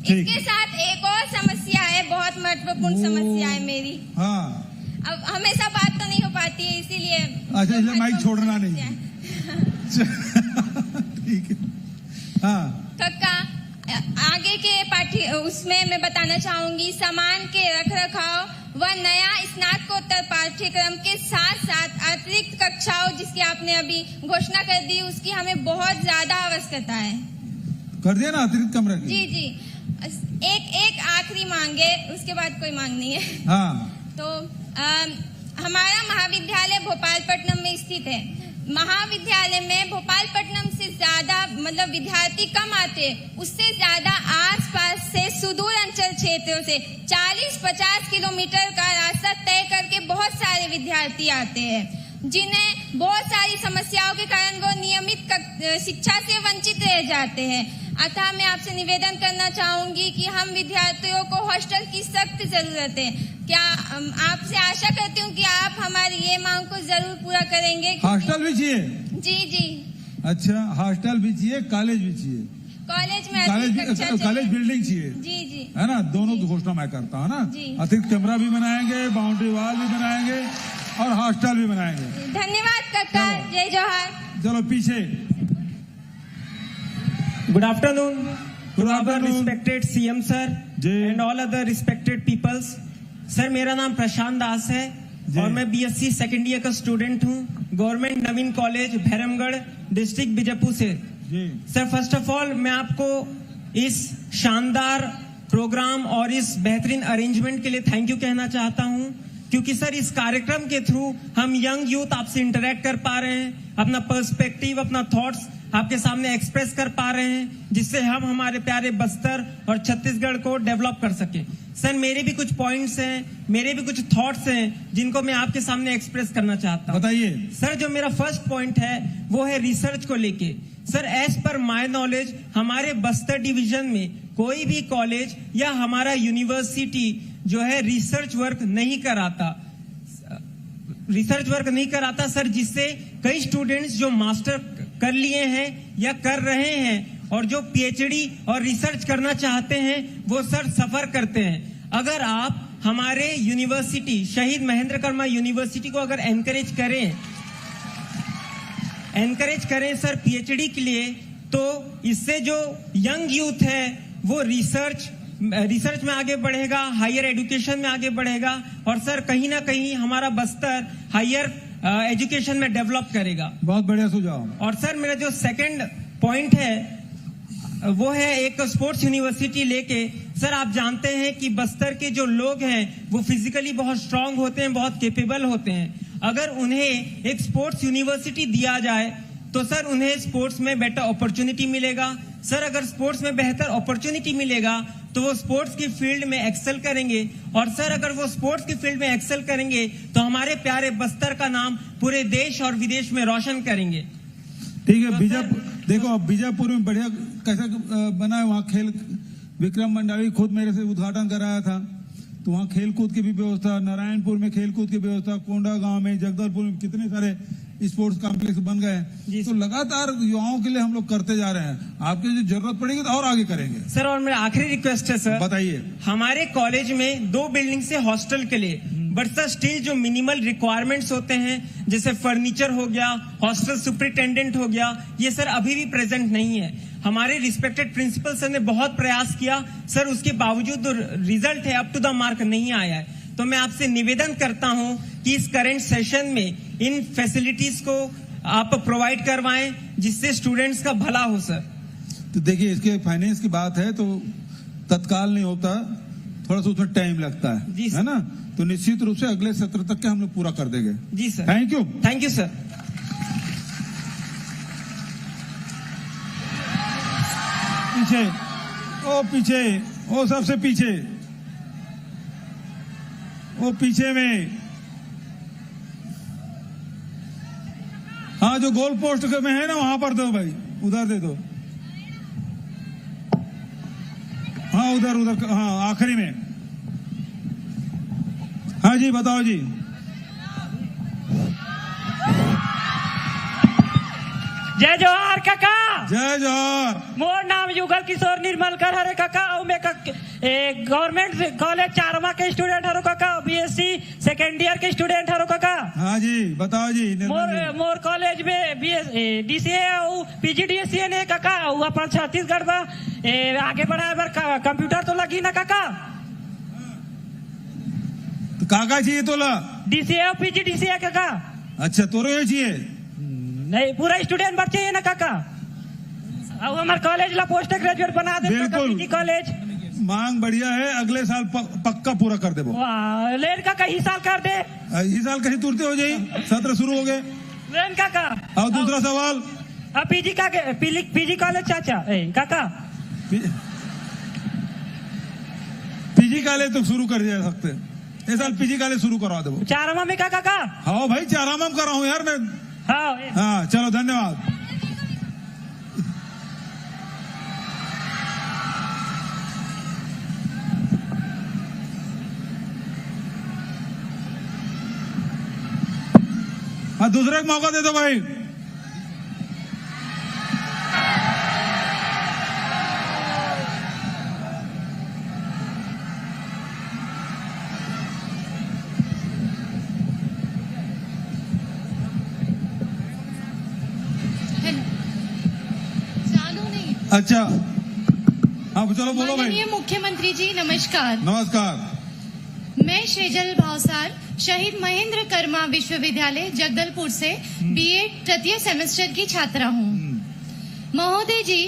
इसके साथ एक और समस्या है, बहुत महत्वपूर्ण समस्या है मेरी। हाँ, अब हमेशा बात तो नहीं हो पाती है, इसीलिए अच्छा, इसलिए माइक छोड़ना नहीं। ठीक है। हाँ, कक्का, आगे के उसमें मैं बताना चाहूंगी, सामान के रखरखाव व नया स्नातकोत्तर पाठ्यक्रम के साथ साथ अतिरिक्त कक्षाओं, जिसकी आपने अभी घोषणा कर दी, उसकी हमें बहुत ज्यादा आवश्यकता है। कर दिया ना अतिरिक्त कमरा की? जी, एक आखिरी मांग है, उसके बाद कोई मांग नहीं है। हाँ। तो हमारा महाविद्यालय भोपालपट्टनम में स्थित है। महाविद्यालय में भोपालपट्टनम से ज्यादा मतलब विद्यार्थी कम आते, उससे ज्यादा आसपास से सुदूर अंचल क्षेत्रों से 40-50 किलोमीटर का रास्ता तय करके बहुत सारे विद्यार्थी आते हैं, जिन्हें बहुत सारी समस्याओं के कारण वो नियमित शिक्षा से वंचित रह जाते हैं। अतः मैं आपसे निवेदन करना चाहूंगी कि हम विद्यार्थियों को हॉस्टल की सख्त जरूरत है। क्या आपसे आशा करती हूँ कि आप हमारी ये मांग को जरूर पूरा करेंगे। हॉस्टल भी चाहिए? जी। अच्छा, हॉस्टल भी चाहिए, कॉलेज भी चाहिए। कॉलेज बिल्डिंग चाहिए। जी, है ना? दोनों की घोषणा मैं करता हूँ ना। जी। अतिरिक्त कमरा भी बनाएंगे, बाउंड्री वॉल भी बनाएंगे और हॉस्टल भी बनाएंगे। धन्यवाद काका, जय जोहार। चलो पीछे। Good afternoon to our respected CM sir and all other respected peoples. Sir, मेरा नाम प्रशांत दास है और मैं BSc सेकेंड ईयर का स्टूडेंट हूँ, गवर्नमेंट नवीन कॉलेज भैरमगढ़, डिस्ट्रिक्ट बीजापुर से। सर, फर्स्ट ऑफ ऑल मैं आपको इस शानदार प्रोग्राम और इस बेहतरीन अरेंजमेंट के लिए थैंक यू कहना चाहता हूँ, क्योंकि सर इस कार्यक्रम के थ्रू हम यंग यूथ आपसे इंटरेक्ट कर पा रहे हैं, अपना पर्सपेक्टिव, अपना थॉट्स आपके सामने एक्सप्रेस कर पा रहे हैं, जिससे हम हमारे प्यारे बस्तर और छत्तीसगढ़ को डेवलप कर सके। सर, मेरे भी कुछ पॉइंट्स हैं, मेरे भी कुछ थॉट्स हैं, जिनको मैं आपके सामने एक्सप्रेस करना चाहता हूँ। बताइए सर। जो मेरा फर्स्ट पॉइंट है वो है रिसर्च को लेके। Sir, as per my knowledge हमारे बस्तर डिवीजन में कोई भी कॉलेज या हमारा यूनिवर्सिटी जो है रिसर्च वर्क नहीं कराता सर, जिससे कई स्टूडेंट्स जो मास्टर कर लिए हैं या कर रहे हैं और जो पीएचडी और रिसर्च करना चाहते हैं वो सर सफर करते हैं। अगर आप हमारे यूनिवर्सिटी शहीद महेंद्र कर्मा यूनिवर्सिटी को अगर एनकरेज करें सर पीएचडी के लिए, तो इससे जो यंग यूथ है वो रिसर्च में आगे बढ़ेगा, हायर एजुकेशन में आगे बढ़ेगा और सर कहीं ना कहीं हमारा बस्तर हायर एजुकेशन में डेवलप करेगा। बहुत बढ़िया सुझाव। और सर, मेरा जो सेकंड पॉइंट है वो है एक स्पोर्ट्स यूनिवर्सिटी लेके। सर, आप जानते हैं कि बस्तर के जो लोग हैं वो फिजिकली बहुत स्ट्रांग होते हैं, बहुत केपेबल होते हैं। अगर उन्हें एक स्पोर्ट्स यूनिवर्सिटी दिया जाए तो सर उन्हें स्पोर्ट्स में बेटर अपॉर्चुनिटी मिलेगा। सर, अगर स्पोर्ट्स में बेहतर अपॉर्चुनिटी मिलेगा तो वो स्पोर्ट्स की फील्ड में एक्सेल करेंगे और सर अगर वो स्पोर्ट्स की फील्ड में एक्सेल करेंगे तो हमारे प्यारे बस्तर का नाम पूरे देश और विदेश में रोशन करेंगे। ठीक है। बीजापुर देखो, बीजापुर में बढ़िया कैसा बना है, वहाँ खेल विक्रम मंडावी खुद मेरे से उद्घाटन कराया था, तो वहाँ खेल कूद की भी व्यवस्था, नारायणपुर में खेल कूद की व्यवस्था, कोंडा गांव में, जगदलपुर में कितने सारे स्पोर्ट्स कॉम्प्लेक्स बन गए हैं। तो लगातार युवाओं के लिए हम लोग करते जा रहे हैं। आपकी जो जरूरत पड़ेगी तो और आगे करेंगे। सर और मेरा आखिरी रिक्वेस्ट है सर, बताइए। हमारे कॉलेज में 2 बिल्डिंग से हॉस्टल के लिए, बट सर स्टिल जो मिनिमल रिक्वायरमेंट्स होते हैं जैसे फर्नीचर हो गया, हॉस्टल सुपरिटेंडेंट हो गया, ये सर अभी भी प्रेजेंट नहीं है। हमारे रिस्पेक्टेड प्रिंसिपल सर ने बहुत प्रयास किया सर, उसके बावजूद रिजल्ट है अप टू द मार्क नहीं आया है। तो मैं आपसे निवेदन करता हूं कि इस करंट सेशन में इन फैसिलिटीज को आप प्रोवाइड करवाएं जिससे स्टूडेंट्स का भला हो सर। तो देखिए, इसके फाइनेंस की बात है तो तत्काल नहीं होता, थोड़ा सा उसमें टाइम लगता है ना। तो निश्चित रूप से अगले सत्र तक के हम लोग पूरा कर देंगे। जी sir, thank you. Thank you sir. पीछे, ओ पीछे, ओ सबसे पीछे, वो पीछे में, हाँ जो गोल पोस्ट में है ना वहां पर दो भाई, उधर दे दो। हाँ उधर उधर, हाँ आखिरी में। हाँ जी बताओ जी। जय जोहार काका। जय जोहार। मोर नाम युगल किशोर निर्मलकर हरे काका। और मैं गवर्नमेंट कॉलेज 4वां के स्टूडेंट हरो काका, बीएससी सेकेंड ईयर के स्टूडेंट हरो काका। हाँ जी बताओ जी। मोर कॉलेज में डीसीए और पीजीडीसीए ने काका, और अपन छत्तीसगढ़ में आगे बढ़ाए बार कंप्यूटर तो लगी ना काका। तो काका चाहिए तोला? डीसीए और पीजीडीसीए काका। अच्छा तोरो ये चाहिए? नहीं, पूरा स्टूडेंट बच्चे है ना काका। अब हमारे कॉलेज ला पोस्ट ग्रेजुएट बना दे बिल्कुल कॉलेज। मांग बढ़िया है, अगले साल पक्का पूरा कर दे। लेन का कहीं साल कर दे, इस साल कहीं तुरते हो जाए, सत्र शुरू हो गए। लेन काका। और दूसरा सवाल, पीजी का पीजी कॉलेज चाचा काका, पीजी कॉलेज तो शुरू कर जा सकते, इस साल पीजी कॉलेज शुरू करवा दो। 4वां में काका का? हाँ भाई 4वां में कर रहा हूँ यार मैं। हाँ चलो धन्यवाद। हाँ दूसरे को मौका दे दो भाई। अच्छा हाँ चलो बोलो भाई। माननीय मुख्यमंत्री जी नमस्कार। नमस्कार। मैं शेजल भावसार शहीद महेंद्र कर्मा विश्वविद्यालय जगदलपुर से बीएड तृतीय सेमेस्टर की छात्रा हूँ। महोदय जी,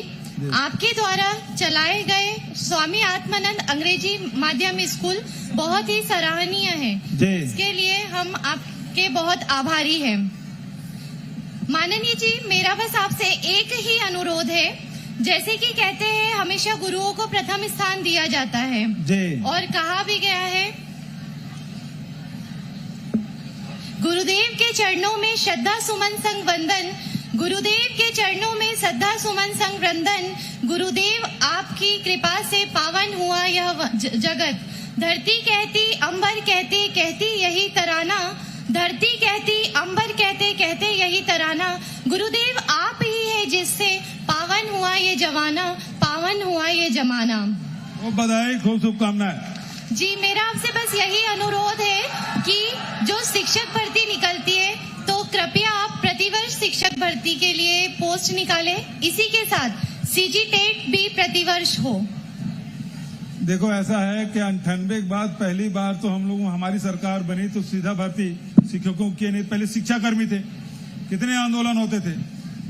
आपके द्वारा चलाए गए स्वामी आत्मानंद अंग्रेजी माध्यम स्कूल बहुत ही सराहनीय है। इसके लिए हम आपके बहुत आभारी हैं। माननीय जी, मेरा बस आपसे एक ही अनुरोध है, जैसे कि कहते हैं हमेशा गुरुओं को प्रथम स्थान दिया जाता है और कहा भी गया है गुरुदेव के चरणों में श्रद्धा सुमन संग वंदन, गुरुदेव के चरणों में श्रद्धा सुमन संग वंदन, गुरुदेव आपकी कृपा से पावन हुआ यह जगत। धरती कहती अंबर कहते कहती यही तराना, धरती कहती अंबर कहते कहते यही तराना, गुरुदेव आप ही है जिससे पावन हुआ ये जमाना, पावन हुआ ये जमाना। वो बधाई, खूब शुभकामनाएं। जी, मेरा आपसे बस यही अनुरोध है कि जो शिक्षक भर्ती निकलती है तो कृपया आप प्रतिवर्ष शिक्षक भर्ती के लिए पोस्ट निकालें, इसी के साथ सीजी टेट भी प्रतिवर्ष हो। देखो ऐसा है कि 98 के बाद पहली बार तो हम लोग, हमारी सरकार बनी तो सीधा भर्ती शिक्षकों की नहीं, पहले शिक्षा कर्मी थे, कितने आंदोलन होते थे।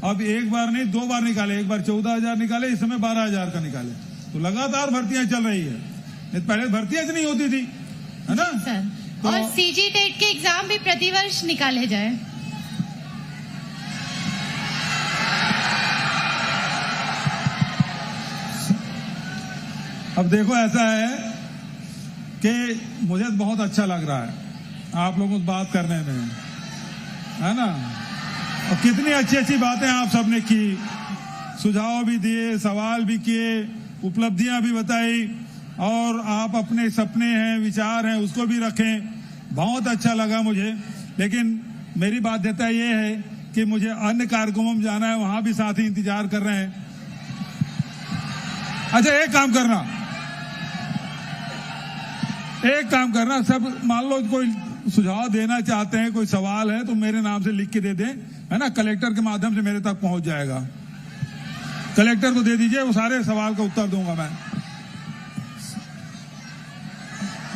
अब एक बार नहीं 2 बार निकाले, एक बार 14,000 निकाले, इस समय 12,000 का निकाले। तो लगातार भर्तियां चल रही है, पहले भर्तियां इतनी होती थी, है ना सर। तो और सीजी टेट के एग्जाम भी प्रतिवर्ष निकाले जाए। अब देखो ऐसा है कि मुझे बहुत अच्छा लग रहा है आप लोगों से बात करने में, है ना। और कितनी अच्छी अच्छी बातें आप सबने की, सुझाव भी दिए, सवाल भी किए, उपलब्धियां भी बताई, और आप अपने सपने हैं, विचार हैं, उसको भी रखें। बहुत अच्छा लगा मुझे। लेकिन मेरी बाध्यता ये है कि मुझे अन्य कार्यक्रमों में जाना है, वहां भी साथी इंतजार कर रहे हैं। अच्छा, एक काम करना, सब मान लो कोई सुझाव देना चाहते हैं, कोई सवाल है तो मेरे नाम से लिख के दे दें, है ना, कलेक्टर के माध्यम से मेरे तक पहुंच जाएगा। कलेक्टर को दे दीजिए, वो सारे सवाल का उत्तर दूंगा मैं।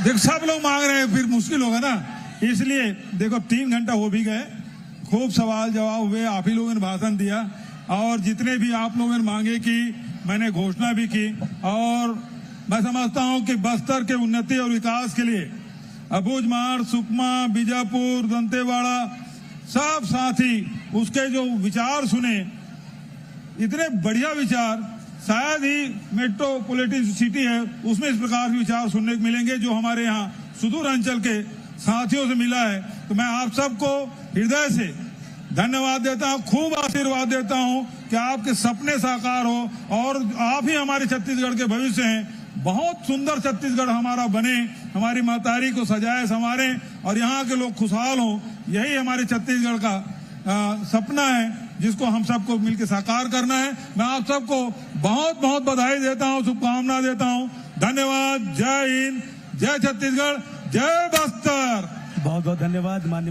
देखो सब लोग मांग रहे हैं, फिर मुश्किल होगा ना, इसलिए देखो 3 घंटा हो भी गए, खूब सवाल जवाब हुए, आप ही लोगों ने भाषण दिया, और जितने भी आप लोगों ने मांगे की मैंने घोषणा भी की। और मैं समझता हूं कि बस्तर के उन्नति और विकास के लिए अबूझमाड़, सुकमा, बीजापुर, दंतेवाड़ा, सब साथी उसके जो विचार सुने, इतने बढ़िया विचार, शायद ही मेट्रोपॉलिटन सिटी है उसमें इस प्रकार के विचार सुनने को मिलेंगे जो हमारे यहाँ सुदूर अंचल के साथियों से मिला है। तो मैं आप सबको हृदय से धन्यवाद देता हूँ, खूब आशीर्वाद देता हूँ कि आपके सपने साकार हो, और आप ही हमारे छत्तीसगढ़ के भविष्य हैं। बहुत सुंदर छत्तीसगढ़ हमारा बने, हमारी महतारी को सजाए संवारे और यहाँ के लोग खुशहाल हों, यही हमारे छत्तीसगढ़ का सपना है, जिसको हम सबको मिलकर साकार करना है। मैं आप सबको बहुत बहुत बधाई देता हूँ, शुभकामना देता हूँ। धन्यवाद। जय हिंद, जय छत्तीसगढ़, जय बस्तर। बहुत बहुत धन्यवाद माननीय